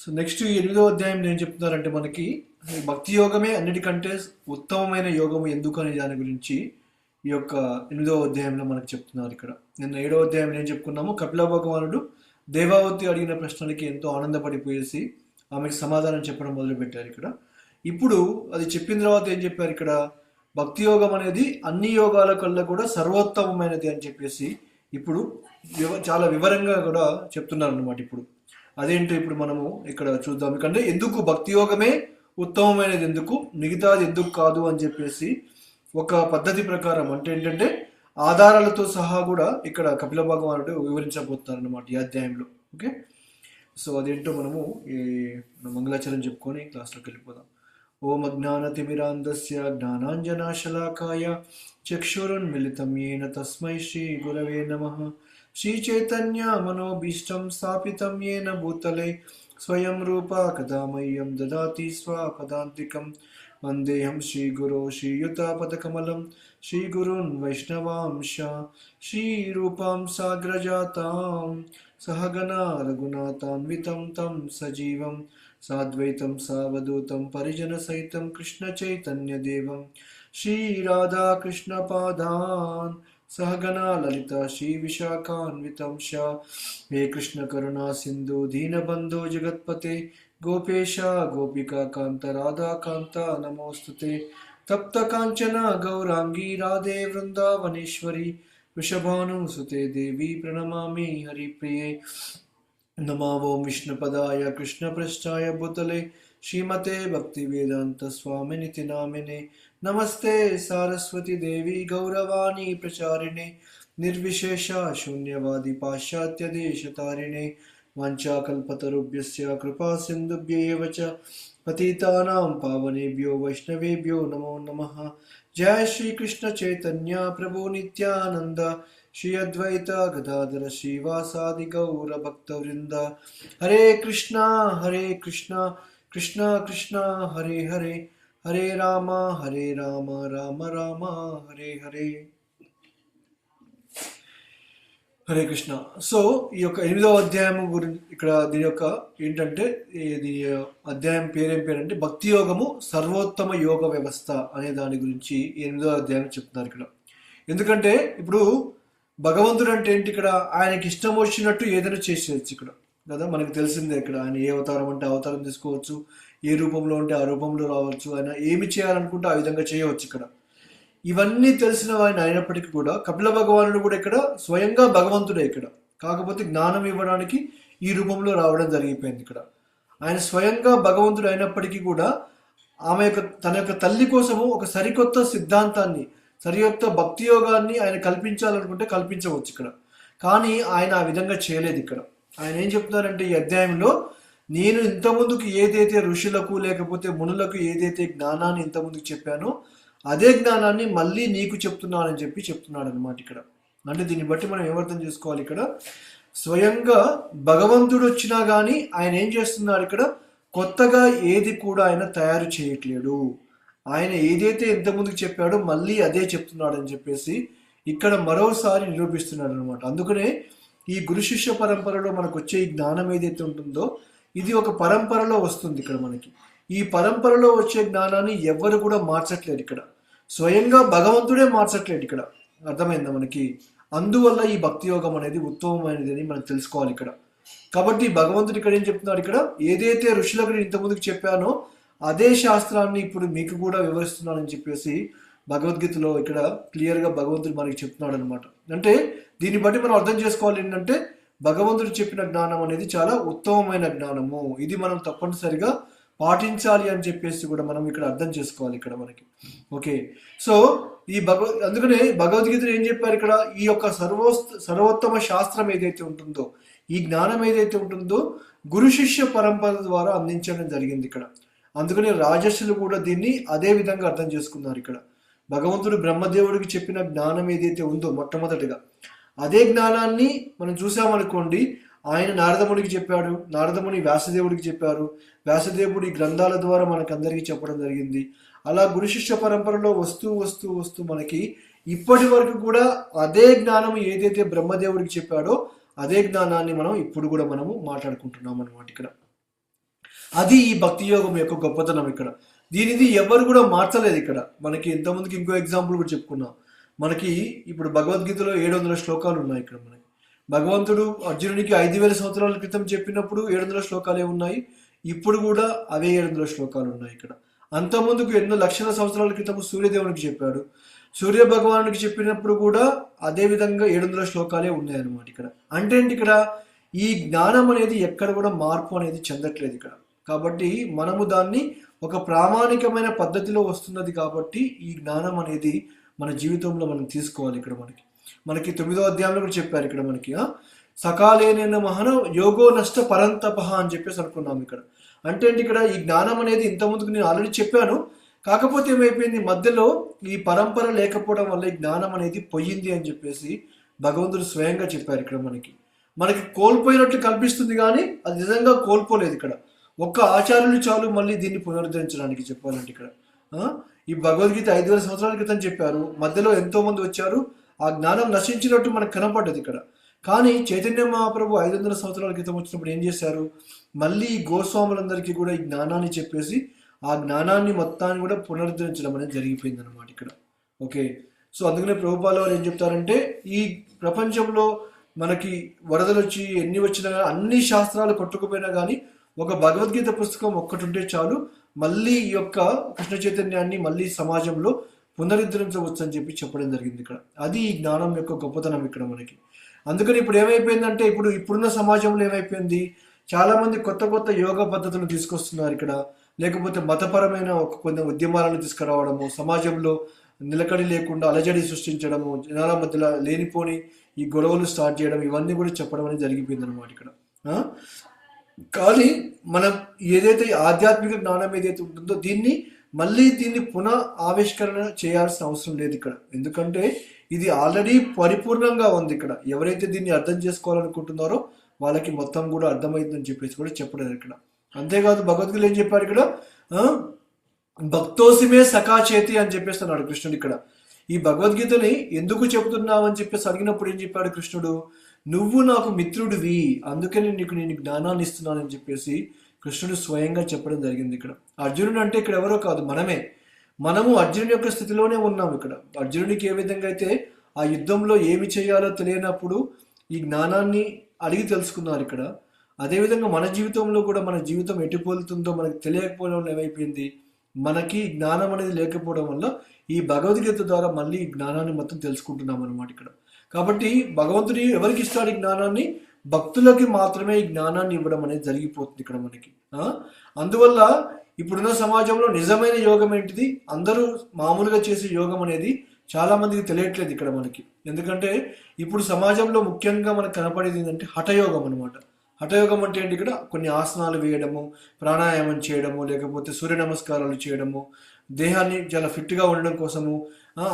So next ఈ 8వ అధ్యాయంలో ఏం చెప్తున్నారంటే మనకి భక్తి యోగమే అన్నిటికంటే ఉత్తమమైన యోగం ఎందుకు అనే దాని గురించి ఈ యొక్క 8వ అధ్యాయంలో మనకు చెప్తున్నారు. ఇక్కడ నిన్న 7వ అధ్యాయంలో ఏం చెప్పుకున్నాము, కపిల భగవానుడు దేవావతి అడిగిన ప్రశ్నలకి ఎంతో ఆనందపడిపోయేసి ఆమెకు సమాధానం చెప్పడం మొదలుపెట్టారు. ఇక్కడ ఇప్పుడు అది చెప్పిన తర్వాత ఏం చెప్పారు, ఇక్కడ భక్తి యోగం అనేది అన్ని యోగాల కల్లా కూడా సర్వోత్తమమైనది అని చెప్పేసి ఇప్పుడు చాలా వివరంగా కూడా చెప్తున్నారు అన్నమాట. ఇప్పుడు అదేంటో ఇప్పుడు మనము ఇక్కడ చూద్దాం. ఎందుకంటే ఎందుకు భక్తి యోగమే ఉత్తమమైనది, ఎందుకు మిగతాది ఎందుకు కాదు అని చెప్పేసి ఒక పద్ధతి ప్రకారం అంటే ఏంటంటే ఆధారాలతో సహా కూడా ఇక్కడ కపిల భగవానుడు వివరించబోతున్నారు అన్నమాట ఈ అధ్యాయంలో. ఓకే, సో అదేంటో మనము ఈ మంగళాచరణ చెప్పుకొని క్లాస్లోకి వెళ్ళిపోదాం. ఓం అజ్ఞానతిమిరాంధస్య జ్ఞానాంజనాశలాకాయ చక్షురున్మిళితం येन తస్మై శ్రీ గురవే నమః. శ్రీచైతన్య మనోభీష్టం స్థాపితం येन భూతలే స్వయం రూపా కదా మह्यं దదాతి స్వపదాంతికం. వందేహం శ్రీగురో శ్రీయుతాపదకమలం శ్రీగురున్ వైష్ణవాంశ శ్రీరూపాం సాగ్రజాతాం సహగణా రఘునాథాన్వితం తం సజీవం సాద్వైతం సావధూతం పరిజన సహితం కృష్ణ చైతన్య దేవం శ్రీరాధాకృష్ణ పాదాన్ సహగణా లలిత శ్రీ విశాఖాన్వితం హే కృష్ణ కరుణా సింధు దీనబంధో జగత్పతే గోపేశ గోపికా కాంత రాధాకాంత నమోస్తుతే. తప్త కాంచన గౌరాంగీ రాధే వృందావనేశ్వరి వృషభానుసుతే దేవి ప్రణమామి హరిప్రియే. నమో ఓం విష్ణుపదాయ కృష్ణపృష్ఠాయ భూతలే శ్రీమతే భక్తివేదాంత స్వామినితి నామినే. నమస్తే సారస్వతి దేవి గౌరవాణి ప్రచారిణే నిర్విశేష శూన్యవాది పాశ్చాత్య దేశతారిణే. వాంఛాకల్పతరుభ్యస్య కృపా సింధుభ్యేవ చ పతితానాం పావనేభ్యో వైష్ణవేభ్యో నమో నమః. జయ శ్రీ కృష్ణ చైతన్య ప్రభు నిత్యానంద శ్రీ అద్వైత గదాధర శ్రీవాసాది గౌర భక్తవృంద. హరే కృష్ణ కృష్ణ కృష్ణ హరే హరే, హరే రామ రామ రామ హరే హరే. హరే కృష్ణ. సో ఈ యొక్క 8వ అధ్యాయం గురించి ఇక్కడ దీని యొక్క ఏంటంటే దీని అధ్యాయం పేరేం పేరంటే భక్తి యోగము సర్వోత్తమ యోగ వ్యవస్థ అనే దాని గురించి 8వ అధ్యాయం చెప్తున్నారు ఇక్కడ. ఎందుకంటే ఇప్పుడు భగవంతుడు అంటే ఏంటి, ఇక్కడ ఆయనకి ఇష్టం వచ్చినట్టు ఏదైనా చేసేయచ్చు ఇక్కడ కదా, మనకు తెలిసిందే. ఇక్కడ ఆయన ఏ అవతారం అంటే అవతారం తీసుకోవచ్చు, ఏ రూపంలో ఉంటే ఆ రూపంలో రావచ్చు, ఆయన ఏమి చేయాలనుకుంటే ఆ విధంగా చేయవచ్చు ఇక్కడ. ఇవన్నీ తెలిసిన ఆయన అయినప్పటికీ కూడా కపిల భగవానుడు కూడా ఇక్కడ స్వయంగా భగవంతుడే ఇక్కడ, కాకపోతే జ్ఞానం ఇవ్వడానికి ఈ రూపంలో రావడం జరిగిపోయింది ఇక్కడ. ఆయన స్వయంగా భగవంతుడు అయినప్పటికీ కూడా ఆమె యొక్క తన యొక్క తల్లి కోసము ఒక సరికొత్త సిద్ధాంతాన్ని, సరికొత్త భక్తి యోగాన్ని ఆయన కల్పించాలనుకుంటే కల్పించవచ్చు ఇక్కడ. కానీ ఆయన ఆ విధంగా చేయలేదు ఇక్కడ. ఆయన ఏం చెప్తున్నారంటే ఈ అధ్యాయంలో, నేను ఇంతకుముందుకు ఏదైతే ఋషులకు లేకపోతే మునులకు ఏదైతే జ్ఞానాన్ని ఇంతకుముందుకు చెప్పానో అదే జ్ఞానాన్ని మళ్ళీ నీకు చెప్తున్నానని చెప్తున్నాడు అనమాట ఇక్కడ. అంటే దీన్ని బట్టి మనం ఏమర్థం చేసుకోవాలి, ఇక్కడ స్వయంగా భగవంతుడు వచ్చినా కానీ ఆయన ఏం చేస్తున్నాడు, ఇక్కడ కొత్తగా ఏది కూడా ఆయన తయారు చేయట్లేడు. ఆయన ఏదైతే ఇంతకుముందుకు చెప్పాడో మళ్ళీ అదే చెప్తున్నాడు అని చెప్పేసి ఇక్కడ మరోసారి నిరూపిస్తున్నాడు అనమాట. అందుకనే ఈ గురు శిష్య పరంపరలో మనకు వచ్చే ఈ జ్ఞానం ఏదైతే ఉంటుందో ఇది ఒక పరంపరలో వస్తుంది ఇక్కడ మనకి. ఈ పరంపరలో వచ్చే జ్ఞానాన్ని ఎవ్వరు కూడా మార్చట్లేదు ఇక్కడ, స్వయంగా భగవంతుడే మార్చట్లేదు ఇక్కడ. అర్థమైందా మనకి? అందువల్ల ఈ భక్తి యోగం అనేది ఉత్తమమైనది అని మనం తెలుసుకోవాలి ఇక్కడ. కాబట్టి భగవంతుడు ఇక్కడ ఏం చెప్తున్నాడు, ఇక్కడ ఏదైతే ఋషులకు ఇంతకుముందుకు చెప్పానో అదే శాస్త్రాన్ని ఇప్పుడు మీకు కూడా వివరిస్తున్నానని చెప్పేసి భగవద్గీతలో ఇక్కడ క్లియర్గా భగవంతుడు మనకి చెప్తున్నాడు అనమాట. అంటే దీన్ని బట్టి మనం అర్థం చేసుకోవాలి ఏంటంటే భగవంతుడు చెప్పిన జ్ఞానం అనేది చాలా ఉత్తమమైన జ్ఞానము, ఇది మనం తప్పనిసరిగా పాటించాలి అని చెప్పేసి కూడా మనం ఇక్కడ అర్థం చేసుకోవాలి ఇక్కడ మనకి. ఓకే, సో ఈ అందుకనే భగవద్గీతలో ఏం చెప్పారు ఇక్కడ, ఈ యొక్క సర్వోత్తమ శాస్త్రం ఏదైతే ఉంటుందో, ఈ జ్ఞానం ఏదైతే ఉంటుందో గురు శిష్య పరంపర ద్వారా అందించడం జరిగింది ఇక్కడ. అందుకని రాజర్షులు కూడా దీన్ని అదే విధంగా అర్థం చేసుకున్నారు ఇక్కడ. భగవంతుడు బ్రహ్మదేవుడికి చెప్పిన జ్ఞానం ఏదైతే ఉందో మొట్టమొదటిగా అదే జ్ఞానాన్ని మనం చూసామనుకోండి, ఆయన నారదమునికి చెప్పాడు, నారదముని వ్యాసదేవుడికి చెప్పారు, వ్యాసదేవుడి గ్రంథాల ద్వారా మనకందరికీ చెప్పడం జరిగింది. అలా గురు శిష్య పరంపరలో వస్తూ వస్తూ వస్తూ మనకి ఇప్పటి వరకు కూడా అదే జ్ఞానం ఏదైతే బ్రహ్మదేవుడికి చెప్పాడో అదే జ్ఞానాన్ని మనం ఇప్పుడు కూడా మనము మాట్లాడుకుంటున్నాం అనమాట ఇక్కడ. అది ఈ భక్తి యోగం యొక్క గొప్పతనం ఇక్కడ. దీనిది ఎవరు కూడా మార్చలేదు ఇక్కడ. మనకి ఇంతకుముందుకి ఇంకో ఎగ్జాంపుల్ కూడా చెప్పుకున్నాం. మనకి ఇప్పుడు భగవద్గీతలో 700 శ్లోకాలు ఉన్నాయి ఇక్కడ. మనకి భగవంతుడు అర్జునుడికి 5000 సంవత్సరాల క్రితం చెప్పినప్పుడు 700 శ్లోకాలే ఉన్నాయి. ఇప్పుడు కూడా అవే 700 శ్లోకాలు ఉన్నాయి ఇక్కడ. అంతకుముందుకు ఎన్నో లక్షల సంవత్సరాల క్రితం సూర్యదేవునికి చెప్పాడు. సూర్య భగవానుడికి చెప్పినప్పుడు కూడా అదే విధంగా 700 శ్లోకాలే ఉన్నాయన్నమాట ఇక్కడ. అంటే ఏంటి ఇక్కడ, ఈ జ్ఞానం అనేది ఎక్కడ కూడా మార్పు అనేది చెందట్లేదు ఇక్కడ. కాబట్టి మనము దాన్ని ఒక ప్రామాణికమైన పద్ధతిలో వస్తున్నది కాబట్టి ఈ జ్ఞానం అనేది మన జీవితంలో మనం తీసుకోవాలి ఇక్కడ. మనకి 9వ అధ్యాయంలో కూడా చెప్పారు ఇక్కడ మనకి సకాలేన మహన యోగో నష్ట పరంతప అని చెప్పేసి అనుకున్నాం ఇక్కడ. అంటే ఏంటి ఇక్కడ, ఈ జ్ఞానం అనేది ఇంతకుముందుకు నేను ఆల్రెడీ చెప్పాను. కాకపోతే ఏమైపోయింది, మధ్యలో ఈ పరంపర లేకపోవడం వల్ల ఈ జ్ఞానం అనేది పోయింది అని చెప్పేసి భగవంతుడు స్వయంగా చెప్పారు ఇక్కడ. మనకి కోల్పోయినట్లు కల్పిస్తుంది కానీ అది నిజంగా కోల్పోలేదు ఇక్కడ. ఒక్క ఆచార్యులు చాలు మళ్ళీ దీన్ని పునరుద్ధరించడానికి చెప్పాలంటే ఇక్కడ. ఈ భగవద్గీత 5000 సంవత్సరాల క్రితం చెప్పారు, మధ్యలో ఎంతో మంది వచ్చారు, ఆ జ్ఞానం నశించినట్టు మనకు కనపడ్డది ఇక్కడ. కానీ చైతన్య మహాప్రభు 500 సంవత్సరాల క్రితం వచ్చినప్పుడు ఏం చేశారు, మళ్ళీ గోస్వాములందరికీ కూడా ఈ జ్ఞానాన్ని చెప్పేసి ఆ జ్ఞానాన్ని మొత్తాన్ని కూడా పునరుద్ధరించడం అనేది జరిగిపోయింది అనమాట ఇక్కడ. ఓకే, సో అందుకనే ప్రభుపాల వారు ఏం చెప్తారంటే, ఈ ప్రపంచంలో మనకి వరదలు వచ్చి ఎన్ని వచ్చినా అన్ని శాస్త్రాలు కొట్టుకుపోయినా కానీ ఒక భగవద్గీత పుస్తకం ఒక్కటి ఉంటే చాలు, మళ్ళీ ఈ యొక్క కృష్ణ చైతన్యాన్ని మళ్ళీ సమాజంలో పునరుద్ధరించవచ్చు అని చెప్పడం జరిగింది ఇక్కడ. అది ఈ జ్ఞానం యొక్క గొప్పతనం ఇక్కడ మనకి. అందుకని ఇప్పుడు ఏమైపోయిందంటే, ఇప్పుడున్న సమాజంలో ఏమైపోయింది, చాలా మంది కొత్త కొత్త యోగా పద్ధతులు తీసుకొస్తున్నారు ఇక్కడ. లేకపోతే మతపరమైన కొన్ని ఉద్యమాలను తీసుకురావడము, సమాజంలో నిలకడి లేకుండా అలజడి సృష్టించడము, జనాల మధ్యలో లేనిపోని ఈ గొడవలు స్టార్ట్ చేయడం, ఇవన్నీ కూడా చెప్పడం అనేది జరిగిపోయింది అనమాట ఇక్కడ. కానీ మనం ఏదైతే ఆధ్యాత్మిక జ్ఞానం ఏదైతే ఉంటుందో దీన్ని పునః ఆవిష్కరణ చేయాల్సిన అవసరం లేదు ఇక్కడ. ఎందుకంటే ఇది ఆల్రెడీ పరిపూర్ణంగా ఉంది ఇక్కడ. ఎవరైతే దీన్ని అర్థం చేసుకోవాలనుకుంటున్నారో వాళ్ళకి మొత్తం కూడా అర్థమైందని చెప్పేసి కూడా చెప్పడం ఇక్కడ. అంతేకాదు భగవద్గీత ఏం చెప్పారు ఇక్కడ, భక్తోసిమే సఖాచేతి అని చెప్పేసి అన్నాడు కృష్ణుడు ఇక్కడ. ఈ భగవద్గీతని ఎందుకు చెబుతున్నావు అని చెప్పేసి అడిగినప్పుడు ఏం చెప్పాడు కృష్ణుడు, నువ్వు నాకు మిత్రుడివి, అందుకని నేను జ్ఞానాన్ని ఇస్తున్నానని చెప్పేసి కృష్ణుడు స్వయంగా చెప్పడం జరిగింది ఇక్కడ. అర్జునుడు అంటే ఇక్కడ ఎవరో కాదు, మనము అర్జునుడి యొక్క స్థితిలోనే ఉన్నాం ఇక్కడ. అర్జునుడికి ఏ విధంగా అయితే ఆ యుద్ధంలో ఏమి చేయాలో తెలియనప్పుడు ఈ జ్ఞానాన్ని అడిగి తెలుసుకున్నారు ఇక్కడ, అదేవిధంగా మన జీవితంలో కూడా మన జీవితం ఎటుపోతుందో మనకు తెలియకపోవడం వల్ల ఏమైపోయింది, మనకి జ్ఞానం అనేది లేకపోవడం వల్ల ఈ భగవద్గీత ద్వారా మళ్ళీ ఈ జ్ఞానాన్ని మొత్తం తెలుసుకుంటున్నాం అనమాట ఇక్కడ. కాబట్టి భగవంతుడు ఎవరికి ఇస్తాడు ఈ జ్ఞానాన్ని, భక్తులకి మాత్రమే ఈ జ్ఞానాన్ని ఇవ్వడం అనేది జరిగిపోతుంది ఇక్కడ మనకి. అందువల్ల ఇప్పుడున్న సమాజంలో నిజమైన యోగం ఏంటిది, అందరూ మామూలుగా చేసే యోగం అనేది చాలా మందికి తెలియట్లేదు ఇక్కడ మనకి. ఎందుకంటే ఇప్పుడు సమాజంలో ముఖ్యంగా మనకు కనపడేది ఏంటంటే హఠయోగం అనమాట. హఠయోగం అంటే ఏంటి, ఇక్కడ కొన్ని ఆసనాలు వేయడము, ప్రాణాయామం చేయడము, లేకపోతే సూర్య నమస్కారాలు చేయడము, దేహాన్ని చాలా ఫిట్గా ఉండడం కోసము,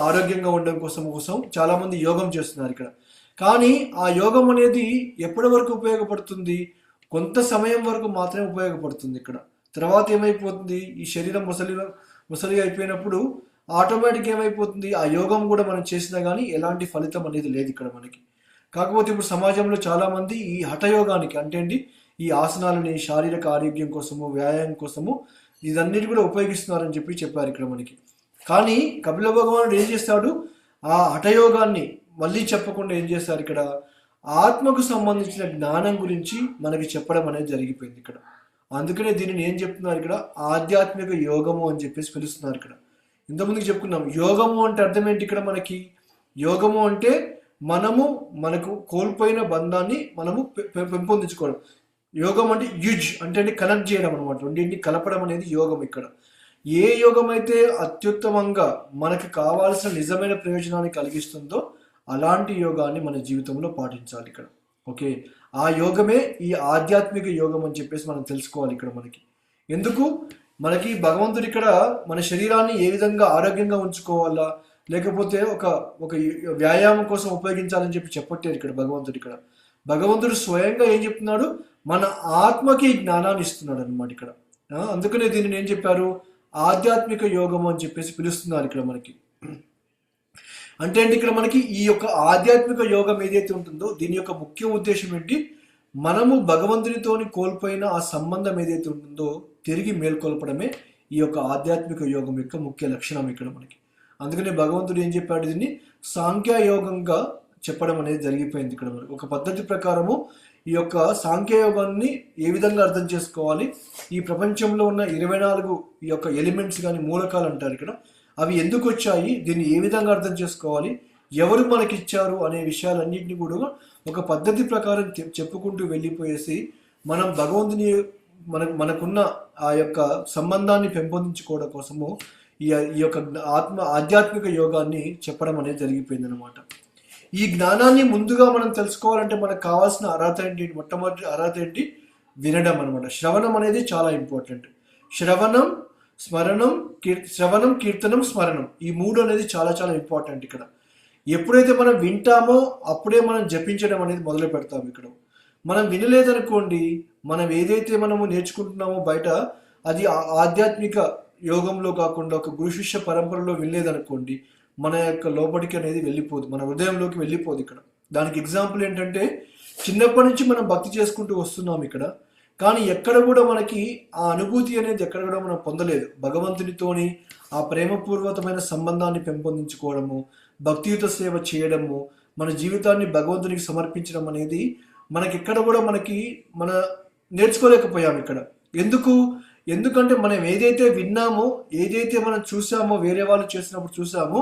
ఆరోగ్యంగా ఉండడం కోసం చాలా మంది యోగం చేస్తున్నారు ఇక్కడ. కానీ ఆ యోగం అనేది ఎప్పటి వరకు ఉపయోగపడుతుంది, కొంత సమయం వరకు మాత్రమే ఉపయోగపడుతుంది ఇక్కడ. తర్వాత ఏమైపోతుంది, ఈ శరీరం ముసలిగా అయిపోయినప్పుడు ఆటోమేటిక్ ఏమైపోతుంది, ఆ యోగం కూడా మనం చేసినా కానీ ఎలాంటి ఫలితం అనేది లేదు ఇక్కడ మనకి. కాకపోతే ఇప్పుడు సమాజంలో చాలా మంది ఈ హఠయోగానికి అంటే ఏంటి, ఈ ఆసనాలని శారీరక ఆరోగ్యం కోసము, వ్యాయామం కోసము ఇదన్నిటి కూడా ఉపయోగిస్తున్నారని చెప్పారు ఇక్కడ మనకి. కానీ కపిల భగవానుడు ఏం చేస్తాడు, ఆ హఠయోగాన్ని మళ్ళీ చెప్పకుండా ఏం చేస్తారు ఇక్కడ, ఆత్మకు సంబంధించిన జ్ఞానం గురించి మనకి చెప్పడం అనేది జరిగిపోయింది ఇక్కడ. అందుకనే దీనిని ఏం చెప్తున్నారు ఇక్కడ, ఆధ్యాత్మిక యోగము అని చెప్పేసి పిలుస్తున్నారు ఇక్కడ. ఇంతకుముందుకు చెప్పుకున్నాం, యోగము అంటే అర్థం ఏంటి ఇక్కడ మనకి, యోగము అంటే మనకు కోల్పోయిన బంధాన్ని మనము పెంపొందించుకోవడం. యోగం అంటే యుజ్ అంటే కనెక్ట్ చేయడం అనమాట, రెండింటిని కలపడం అనేది యోగం ఇక్కడ. ఏ యోగం అయితే అత్యుత్తమంగా మనకు కావాల్సిన నిజమైన ప్రయోజనాన్ని కలిగిస్తుందో అలాంటి యోగాన్ని మన జీవితంలో పాటించాలి ఇక్కడ. ఓకే, ఆ యోగమే ఈ ఆధ్యాత్మిక యోగం అని చెప్పేసి మనం తెలుసుకోవాలి ఇక్కడ మనకి. ఎందుకు మనకి భగవంతుడు ఇక్కడ మన శరీరాన్ని ఏ విధంగా ఆరోగ్యంగా ఉంచుకోవాలా, లేకపోతే ఒక వ్యాయామం కోసం ఉపయోగించాలని చెప్పట్లేదు ఇక్కడ భగవంతుడు స్వయంగా ఏం చెప్తున్నాడు, మన ఆత్మకి జ్ఞానాన్ని ఇస్తున్నాడు అనమాట ఇక్కడ. అందుకనే దీనిని ఏం చెప్పారు, ఆధ్యాత్మిక యోగం అని చెప్పేసి పిలుస్తున్నారు ఇక్కడ మనకి. అంటే ఇక్కడ మనకి ఈ యొక్క ఆధ్యాత్మిక యోగం ఏదైతే ఉంటుందో దీని యొక్క ముఖ్య ఉద్దేశం ఏంటి, మనము భగవంతునితోని కోల్పోయిన ఆ సంబంధం ఏదైతే ఉంటుందో తిరిగి మేల్కొల్పడమే ఈ యొక్క ఆధ్యాత్మిక యోగం యొక్క ముఖ్య లక్షణం ఇక్కడ మనకి. అందుకనే భగవంతుడు ఏం చెప్పాడు, దీన్ని సాంఖ్యయోగంగా చెప్పడం అనేది జరిగిపోయింది ఇక్కడ మనకి. ఒక పద్ధతి ప్రకారము ఈ యొక్క సాంఖ్యయోగాన్ని ఏ విధంగా అర్థం చేసుకోవాలి, ఈ ప్రపంచంలో ఉన్న 24 ఈ యొక్క ఎలిమెంట్స్ కానీ మూలకాలు అంటారు ఇక్కడ, అవి ఎందుకు వచ్చాయి, దీన్ని ఏ విధంగా అర్థం చేసుకోవాలి, ఎవరు మనకి ఇచ్చారు అనే విషయాలన్నింటినీ కూడా ఒక పద్ధతి ప్రకారం చెప్పుకుంటూ వెళ్ళిపోయేసి మనం భగవంతుని మనకున్న ఆ యొక్క సంబంధాన్ని పెంపొందించుకోవడం కోసము ఈ యొక్క ఆధ్యాత్మిక యోగాన్ని చెప్పడం అనేది జరిగిపోయింది అనమాట. ఈ జ్ఞానాన్ని ముందుగా మనం తెలుసుకోవాలంటే మనకు కావాల్సిన అర్హత ఏంటి, మొట్టమొదటి అర్హత ఏంటి, వినడం అనమాట. శ్రవణం అనేది చాలా ఇంపార్టెంట్. శ్రవణం కీర్తనం స్మరణం, ఈ 3 అనేది చాలా చాలా ఇంపార్టెంట్ ఇక్కడ. ఎప్పుడైతే మనం వింటామో అప్పుడే మనం జపించడం అనేది మొదలు పెడతాం ఇక్కడ. మనం వినలేదనుకోండి, మనం ఏదైతే మనము నేర్చుకుంటున్నామో బయట అది ఆధ్యాత్మిక యోగంలో కాకుండా ఒక గురు శిష్య పరంపరలో వినలేదనుకోండి, మన యొక్క లోపలికి అనేది వెళ్ళిపోదు, మన హృదయంలోకి వెళ్ళిపోదు ఇక్కడ. దానికి ఎగ్జాంపుల్ ఏంటంటే, చిన్నప్పటి నుంచి మనం భక్తి చేసుకుంటూ వస్తున్నాం ఇక్కడ, కానీ ఎక్కడ కూడా మనకి ఆ అనుభూతి అనేది ఎక్కడ కూడా మనం పొందలేదు. భగవంతునితోని ఆ ప్రేమపూర్వకమైన సంబంధాన్ని పెంపొందించుకోవడము, భక్తియుత సేవ చేయడము, మన జీవితాన్ని భగవంతునికి సమర్పించడం అనేది మనకి ఎక్కడ కూడా మన నేర్చుకోలేకపోయాము ఇక్కడ. ఎందుకంటే మనం ఏదైతే విన్నామో, ఏదైతే మనం చూసామో, వేరే వాళ్ళు చేసినప్పుడు చూసామో,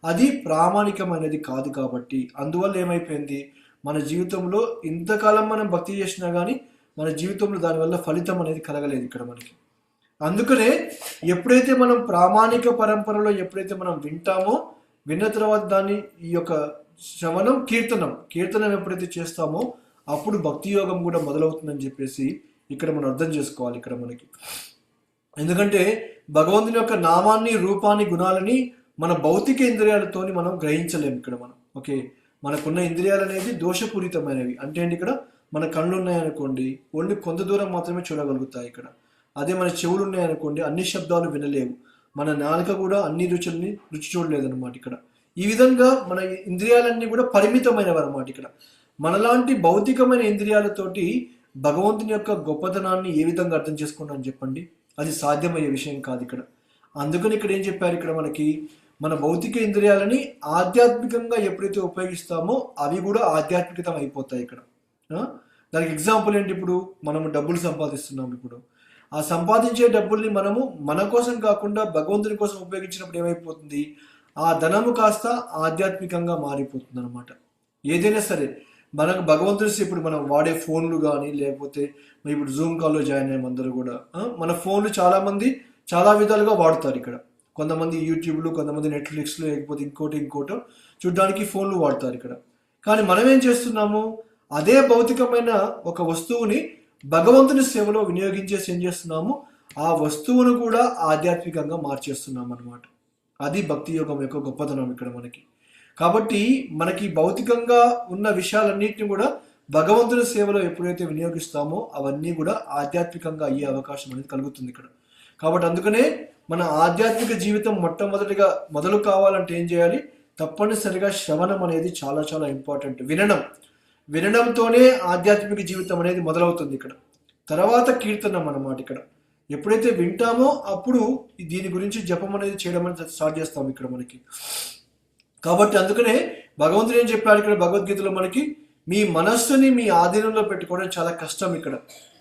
అది ప్రామాణికమైనది కాదు. కాబట్టి అందువల్ల ఏమైపోయింది, మన జీవితంలో ఇంతకాలం మనం భక్తి చేసినా కానీ మన జీవితంలో దానివల్ల ఫలితం అనేది కలగలేదు ఇక్కడ మనకి. అందుకనే ఎప్పుడైతే మనం ప్రామాణిక పరంపరలో ఎప్పుడైతే మనం వింటామో, విన్న తర్వాత దాన్ని ఈ యొక్క శ్రవణం కీర్తనం ఎప్పుడైతే చేస్తామో అప్పుడు భక్తి యోగం కూడా మొదలవుతుందని చెప్పేసి ఇక్కడ మనం అర్థం చేసుకోవాలి ఇక్కడ మనకి. ఎందుకంటే భగవంతుని యొక్క నామాన్ని, రూపాన్ని, గుణాలని మన భౌతిక ఇంద్రియాలతోని మనం గ్రహించలేము ఇక్కడ మనం. ఓకే, మనకున్న ఇంద్రియాలు అనేది దోషపూరితమైనవి. అంటే ఏంటి, ఇక్కడ మన కళ్ళు ఉన్నాయనుకోండి, ఓన్లీ కొంత దూరం మాత్రమే చూడగలుగుతాయి ఇక్కడ. అదే మన చెవులు ఉన్నాయనుకోండి, అన్ని శబ్దాలు వినలేవు. మన నాలుక కూడా అన్ని రుచి చూడలేదన్నమాట ఇక్కడ. ఈ విధంగా మన ఇంద్రియాలన్నీ కూడా పరిమితమైనవి అన్నమాట ఇక్కడ. మనలాంటి భౌతికమైన ఇంద్రియాలతోటి భగవంతుని యొక్క గొప్పతనాన్ని ఏ విధంగా అర్థం చేసుకుంటాం చెప్పండి, అది సాధ్యమయ్యే విషయం కాదు ఇక్కడ. అందుకని ఇక్కడ ఏం చెప్పారు, ఇక్కడ మనకి మన భౌతిక ఇంద్రియాలని ఆధ్యాత్మికంగా ఎప్పుడైతే ఉపయోగిస్తామో అవి కూడా ఆధ్యాత్మికతం అయిపోతాయి ఇక్కడ. దానికి ఎగ్జాంపుల్ ఏంటి, ఇప్పుడు మనము డబ్బులు సంపాదిస్తున్నాం. ఇప్పుడు ఆ సంపాదించే డబ్బుల్ని మనము మన కోసం కాకుండా భగవంతుని కోసం ఉపయోగించినప్పుడు ఏమైపోతుంది, ఆ ధనము కాస్త ఆధ్యాత్మికంగా మారిపోతుంది అనమాట. ఏదైనా సరే మనకు భగవంతుని ఇప్పుడు మనం వాడే ఫోన్లు కానీ, లేకపోతే ఇప్పుడు జూమ్ కాల్లో జాయిన్ అయ్యే అందరూ కూడా మన ఫోన్లు చాలామంది చాలా విధాలుగా వాడుతారు ఇక్కడ. కొంతమంది యూట్యూబ్లు, కొంతమంది నెట్ఫ్లిక్స్లు, లేకపోతే ఇంకోటో చూడడానికి ఫోన్లు వాడతారు ఇక్కడ. కానీ మనం ఏం చేస్తున్నాము, అదే భౌతికమైన ఒక వస్తువుని భగవంతుని సేవలో వినియోగించేసి ఏం చేస్తున్నాము, ఆ వస్తువును కూడా ఆధ్యాత్మికంగా మార్చేస్తున్నాం అనమాట. అది భక్తి యోగం యొక్క గొప్పతనం ఇక్కడ మనకి. కాబట్టి మనకి భౌతికంగా ఉన్న విషయాలన్నింటినీ కూడా భగవంతుని సేవలో ఎప్పుడైతే వినియోగిస్తామో అవన్నీ కూడా ఆధ్యాత్మికంగా అయ్యే అవకాశం అనేది కలుగుతుంది ఇక్కడ. కాబట్టి అందుకనే మన ఆధ్యాత్మిక జీవితం మొట్టమొదటిగా మొదలు కావాలంటే ఏం చేయాలి, తప్పనిసరిగా శ్రవణం అనేది చాలా చాలా ఇంపార్టెంట్. వినడంతోనే ఆధ్యాత్మిక జీవితం అనేది మొదలవుతుంది ఇక్కడ. తర్వాత కీర్తనం అన్నమాట ఇక్కడ. ఎప్పుడైతే వింటామో అప్పుడు దీని గురించి జపం అనేది చేయడం అనేది స్టార్ట్ చేస్తాం ఇక్కడ మనకి. కాబట్టి అందుకనే భగవంతుడు ఏం చెప్పాడు ఇక్కడ భగవద్గీతలో మనకి, మీ మనస్సుని మీ ఆధీనంలో పెట్టుకోవడం చాలా కష్టం ఇక్కడ.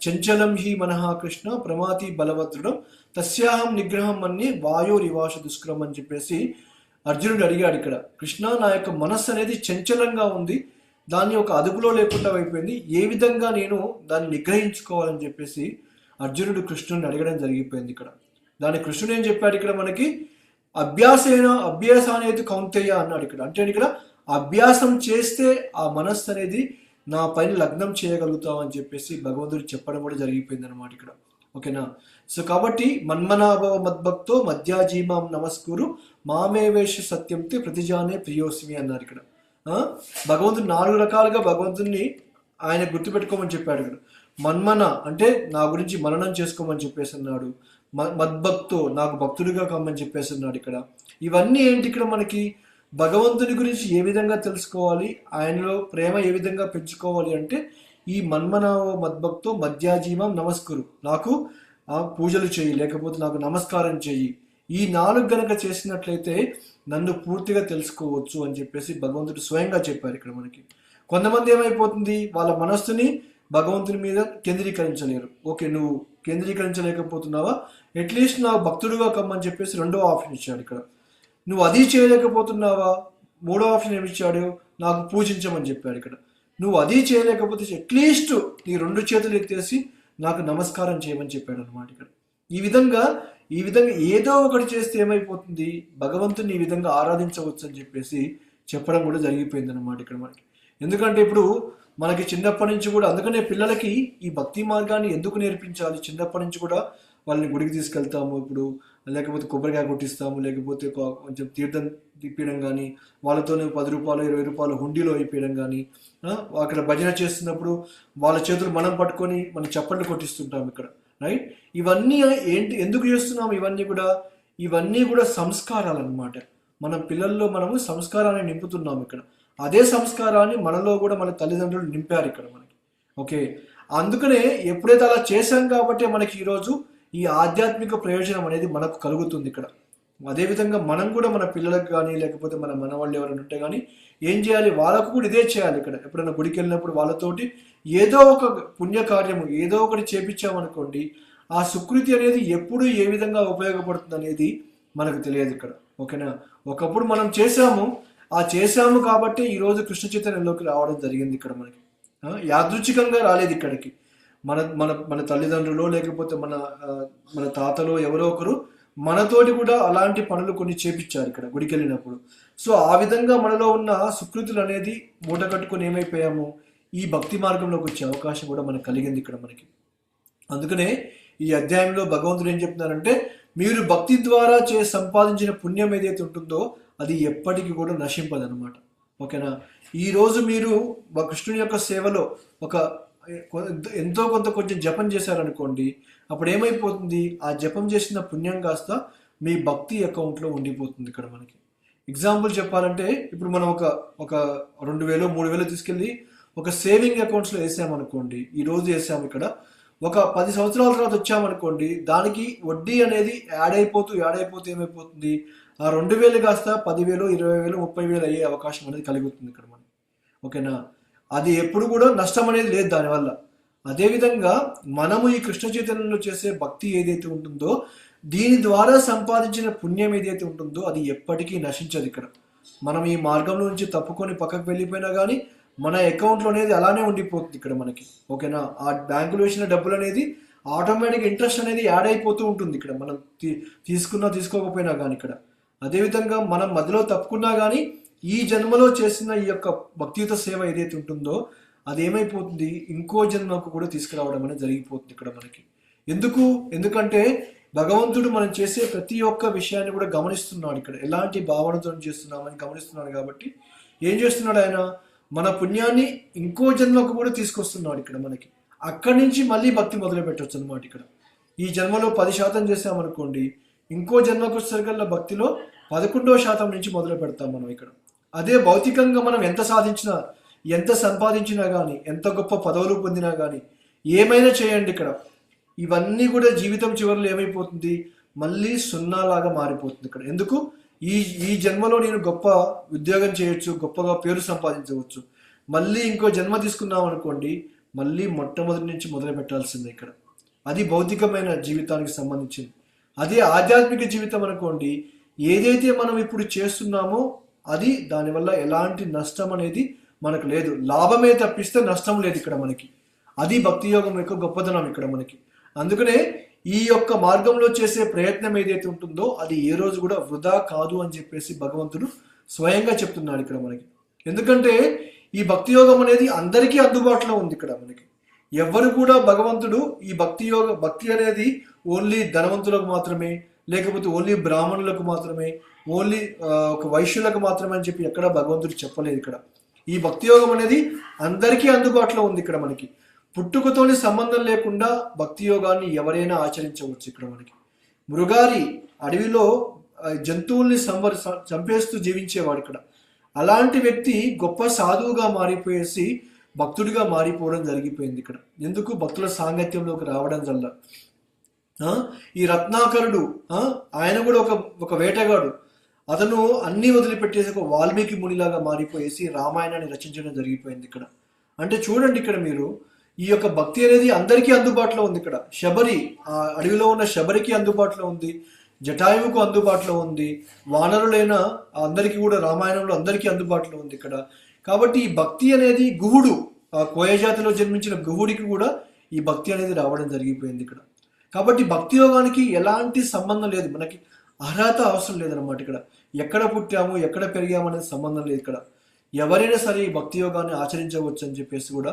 చంచలం హి మనః కృష్ణ ప్రమాతి బలవద్రుడం తస్యాహం నిగ్రహం అన్ని వాయోరివాస దుష్కరం అని చెప్పేసి అర్జునుడు అడిగాడు ఇక్కడ. కృష్ణ, నా యొక్క మనస్సు అనేది చంచలంగా ఉంది, దాన్ని ఒక అదుపులో లేకుండా అయిపోయింది, ఏ విధంగా నేను దాన్ని నిగ్రహించుకోవాలని చెప్పేసి అర్జునుడు కృష్ణుడిని అడగడం జరిగిపోయింది ఇక్కడ. దాని కృష్ణుడు ఏం చెప్పాడు ఇక్కడ మనకి, అభ్యాసానేది కౌంతేయ అన్నాడు ఇక్కడ. అంటే ఇక్కడ అభ్యాసం చేస్తే ఆ మనస్సు అనేది నా పైన లగ్నం చేయగలుగుతాం అని చెప్పేసి భగవంతుడు చెప్పడం కూడా జరిగిపోయింది అనమాట ఇక్కడ. ఓకేనా. సో కాబట్టి మన్మనాభవ మద్భక్తో మధ్యాజీమాం నమస్కురు మామేవేష సత్యంతే ప్రతిజానే ప్రియోస్మి అన్నారు ఇక్కడ. భగవంతుడు 4 రకాలుగా భగవంతుడిని ఆయన గుర్తుపెట్టుకోమని చెప్పాడు ఇక్కడ. మన్మన అంటే నా గురించి మననం చేసుకోమని చెప్పేసి అన్నాడు. మద్భక్తో నాకు భక్తుడిగా కమ్మని చెప్పేసి అన్నాడు ఇక్కడ. ఇవన్నీ ఏంటి ఇక్కడ మనకి, భగవంతుని గురించి ఏ విధంగా తెలుసుకోవాలి, ఆయనలో ప్రేమ ఏ విధంగా పెంచుకోవాలి అంటే ఈ మన్మనావో మద్భక్తో మధ్యాజీవం నమస్కురు, నాకు పూజలు చెయ్యి, లేకపోతే నాకు నమస్కారం చెయ్యి. ఈ 4 గనక చేసినట్లయితే నన్ను పూర్తిగా తెలుసుకోవచ్చు అని చెప్పేసి భగవంతుడు స్వయంగా చెప్పారు ఇక్కడ మనకి. కొంతమంది ఏమైపోతుంది, వాళ్ళ మనస్సుని భగవంతుని మీద కేంద్రీకరించలేరు. ఓకే, నువ్వు కేంద్రీకరించలేకపోతున్నావా, అట్లీస్ట్ నాకు భక్తుడుగా కమ్మని చెప్పేసి 2వ ఆప్షన్ ఇచ్చాడు ఇక్కడ. నువ్వు అది చేయలేకపోతున్నావా, 3వ ఆప్షన్ ఏమి ఇచ్చాడు, నాకు పూజించమని చెప్పాడు ఇక్కడ. నువ్వు అది చేయలేకపోతే అట్లీస్ట్ నీ 2 చేతులు ఎత్తేసి నాకు నమస్కారం చేయమని చెప్పాడు అనమాట ఇక్కడ. ఈ విధంగా ఏదో ఒకటి చేస్తే ఏమైపోతుంది, భగవంతుని ఈ విధంగా ఆరాధించవచ్చు అని చెప్పేసి చెప్పడం కూడా జరిగిపోయింది అనమాట ఇక్కడ మనకి. ఎందుకంటే ఇప్పుడు మనకి చిన్నప్పటి నుంచి కూడా, అందుకనే పిల్లలకి ఈ భక్తి మార్గాన్ని ఎందుకు నేర్పించాలి, చిన్నప్పటి నుంచి కూడా వాళ్ళని గుడికి తీసుకెళ్తాము, ఇప్పుడు లేకపోతే కొబ్బరికాయ కొట్టిస్తాము, లేకపోతే కొంచెం తీర్థం తిప్పడం కానీ, వాళ్ళతోనే 10 రూపాయలు 20 రూపాయలు హుండీలో అయిపోయడం కానీ, అక్కడ భజన చేస్తున్నప్పుడు వాళ్ళ చేతులు మనం పట్టుకొని మనం చప్పట్లు కొట్టిస్తుంటాం ఇక్కడ, రైట్. ఇవన్నీ ఏంటి, ఎందుకు చేస్తున్నాం ఇవన్నీ కూడా సంస్కారాలు అనమాట. మన పిల్లల్లో మనము సంస్కారాన్ని నింపుతున్నాం ఇక్కడ. అదే సంస్కారాన్ని మనలో కూడా మన తల్లిదండ్రులు నింపారు ఇక్కడ మనకి. ఓకే, అందుకనే ఎప్పుడైతే అలా చేశాం కాబట్టి మనకి ఈరోజు ఈ ఆధ్యాత్మిక ప్రయోజనం అనేది మనకు కలుగుతుంది ఇక్కడ. అదేవిధంగా మనం కూడా మన పిల్లలకు కానీ, లేకపోతే మన మనవాళ్ళు ఎవరైనా ఉంటే కానీ ఏం చేయాలి, వాళ్ళకు కూడా ఇదే చేయాలి ఇక్కడ. ఎప్పుడైనా గుడికి వెళ్ళినప్పుడు వాళ్ళతోటి ఏదో ఒక పుణ్యకార్యము ఏదో ఒకటి చేపించామనుకోండి, ఆ సుకృతి అనేది ఎప్పుడు ఏ విధంగా ఉపయోగపడుతుంది అనేది మనకు తెలియదు ఇక్కడ. ఓకేనా, ఒకప్పుడు మనం చేశాము కాబట్టి ఈరోజు కృష్ణ చైతన్యంలోకి రావడం జరిగింది ఇక్కడ మనకి. యాదృచ్ఛికంగా రాలేదు ఇక్కడికి. మన మన మన తల్లిదండ్రులు లేకపోతే మన తాతలో ఎవరో ఒకరు మనతోటి కూడా అలాంటి పనులు కొన్ని చేపించారు ఇక్కడ గుడికి వెళ్ళినప్పుడు. సో ఆ విధంగా మనలో ఉన్న సుకృతులు అనేది మూట కట్టుకొని ఏమైపోయాము, ఈ భక్తి మార్గంలోకి వచ్చే అవకాశం కూడా మనకు కలిగింది ఇక్కడ మనకి. అందుకనే ఈ అధ్యాయంలో భగవంతుడు ఏం చెప్తున్నారంటే, మీరు భక్తి ద్వారా సంపాదించిన పుణ్యం ఏదైతే ఉంటుందో అది ఎప్పటికీ కూడా నశింపదనమాట. ఓకేనా, ఈరోజు మీరు కృష్ణుని యొక్క సేవలో ఎంతో కొంచెం జపం చేశారనుకోండి, అప్పుడు ఏమైపోతుంది, ఆ జపం చేసిన పుణ్యం కాస్త మీ భక్తి అకౌంట్లో ఉండిపోతుంది ఇక్కడ మనకి. ఎగ్జాంపుల్ చెప్పాలంటే, ఇప్పుడు మనం ఒక 2000 3000 తీసుకెళ్ళి ఒక సేవింగ్ అకౌంట్స్లో వేసామనుకోండి, ఈరోజు వేసాము ఇక్కడ, ఒక 10 సంవత్సరాల తర్వాత వచ్చామనుకోండి, దానికి వడ్డీ అనేది యాడ్ అయిపోతూ ఏమైపోతుంది, ఆ 2000 కాస్త 10,000 20,000 30,000 అయ్యే అవకాశం అనేది కలుగుతుంది ఇక్కడ మనకి. ఓకేనా, అది ఎప్పుడు కూడా నష్టం అనేది లేదు దానివల్ల. అదేవిధంగా మనము ఈ కృష్ణ చైతన్యంలో చేసే భక్తి ఏదైతే ఉంటుందో, దీని ద్వారా సంపాదించిన పుణ్యం ఏదైతే ఉంటుందో అది ఎప్పటికీ నశించదు ఇక్కడ. మనం ఈ మార్గం నుంచి తప్పుకొని పక్కకు వెళ్ళిపోయినా కానీ మన అకౌంట్లో అనేది అలానే ఉండిపోతుంది ఇక్కడ మనకి. ఓకేనా, ఆ బ్యాంకులో వేసిన డబ్బులు అనేది ఆటోమేటిక్ ఇంట్రెస్ట్ అనేది యాడ్ అయిపోతూ ఉంటుంది ఇక్కడ, మనం తీసుకోకపోయినా కానీ ఇక్కడ. అదేవిధంగా మనం మధ్యలో తప్పుకున్నా కానీ ఈ జన్మలో చేసిన ఈ యొక్క భక్తియుత సేవ ఏదైతే ఉంటుందో అది ఏమైపోతుంది, ఇంకో జన్మకు కూడా తీసుకురావడం అనేది జరిగిపోతుంది ఇక్కడ మనకి. ఎందుకంటే భగవంతుడు మనం చేసే ప్రతి ఒక్క విషయాన్ని కూడా గమనిస్తున్నాడు ఇక్కడ, ఎలాంటి భావనతో చేస్తున్నామని గమనిస్తున్నాడు. కాబట్టి ఏం చేస్తున్నాడు ఆయన, మన పుణ్యాన్ని ఇంకో జన్మకు కూడా తీసుకొస్తున్నాడు ఇక్కడ మనకి. అక్కడి నుంచి మళ్ళీ భక్తి మొదలు పెట్టవచ్చు అనమాట ఇక్కడ. ఈ జన్మలో 10% చేసామనుకోండి, ఇంకో జన్మకు వచ్చేసరికల్లా భక్తిలో 11% నుంచి మొదలు పెడతాం మనం ఇక్కడ. అదే భౌతికంగా మనం ఎంత సాధించినా, ఎంత సంపాదించినా కానీ, ఎంత గొప్ప పదవులు పొందినా కానీ, ఏమైనా చేయండి ఇక్కడ, ఇవన్నీ కూడా జీవితం చివరిలో ఏమైపోతుంది, మళ్ళీ సున్నాలాగా మారిపోతుంది ఇక్కడ. ఎందుకు, ఈ జన్మలో నేను గొప్ప ఉద్యోగం చేయొచ్చు, గొప్పగా పేరు సంపాదించవచ్చు, మళ్ళీ ఇంకో జన్మ తీసుకున్నాం అనుకోండి, మళ్ళీ మొట్టమొదటి నుంచి మొదలు పెట్టాల్సిందే ఇక్కడ. అది భౌతికమైన జీవితానికి సంబంధించింది. అదే ఆధ్యాత్మిక జీవితం అనుకోండి, ఏదైతే మనం ఇప్పుడు చేస్తున్నామో అది దానివల్ల ఎలాంటి నష్టం అనేది మనకు లేదు, లాభమే తప్పిస్తే నష్టం లేదు ఇక్కడ మనకి. అది భక్తి యోగం యొక్క గొప్పతనం ఇక్కడ మనకి. అందుకనే ఈ యొక్క మార్గంలో చేసే ప్రయత్నం ఏదైతే ఉంటుందో అది ఏ రోజు కూడా వృధా కాదు అని చెప్పేసి భగవంతుడు స్వయంగా చెప్తున్నాడు ఇక్కడ మనకి. ఎందుకంటే ఈ భక్తి యోగం అనేది అందరికీ అందుబాటులో ఉంది ఇక్కడ మనకి. ఎవరు కూడా భగవంతుడు ఈ భక్తి అనేది ఓన్లీ ధనవంతులకు మాత్రమే, లేకపోతే ఓన్లీ బ్రాహ్మణులకు మాత్రమే, ఓన్లీ ఒక వైశ్యులకు మాత్రమే అని చెప్పి ఎక్కడ భగవంతుడు చెప్పలేదు ఇక్కడ. ఈ భక్తి యోగం అనేది అందరికీ అందుబాటులో ఉంది ఇక్కడ మనకి. పుట్టుకతోని సంబంధం లేకుండా భక్తి యోగాన్ని ఎవరైనా ఆచరించవచ్చు ఇక్కడ మనకి. మృగారి అడవిలో జంతువుల్ని చంపేస్తూ జీవించేవాడు ఇక్కడ. అలాంటి వ్యక్తి గొప్ప సాధువుగా మారిపోయేసి భక్తుడిగా మారిపోవడం జరిగిపోయింది ఇక్కడ. ఎందుకు? భక్తుల సాంగత్యంలోకి రావడం వల్ల. ఈ రత్నాకరుడు ఆయన కూడా ఒక వేటగాడు. అతను అన్ని వదిలిపెట్టేసి ఒక వాల్మీకి మునిలాగా మారిపోయేసి రామాయణాన్ని రచించడం జరిగిపోయింది ఇక్కడ. అంటే చూడండి, ఇక్కడ మీరు ఈ యొక్క భక్తి అనేది అందరికీ అందుబాటులో ఉంది. ఇక్కడ శబరి, ఆ అడవిలో ఉన్న శబరికి అందుబాటులో ఉంది, జటాయువుకు అందుబాటులో ఉంది, వానరులైన అందరికీ కూడా రామాయణంలో అందరికీ అందుబాటులో ఉంది ఇక్కడ. కాబట్టి ఈ భక్తి అనేది గుహుడు, ఆ కోయజాతిలో జన్మించిన గుహుడికి కూడా ఈ భక్తి అనేది రావడం జరిగిపోయింది ఇక్కడ. కాబట్టి భక్తి యోగానికి ఎలాంటి సంబంధం లేదు, మనకి అర్హత అవసరం లేదన్నమాట. ఇక్కడ ఎక్కడ పుట్టాము ఎక్కడ పెరిగాము అనేది సంబంధం లేదు. ఇక్కడ ఎవరైనా సరే ఈ భక్తి యోగాన్ని ఆచరించవచ్చు అని చెప్పేసి కూడా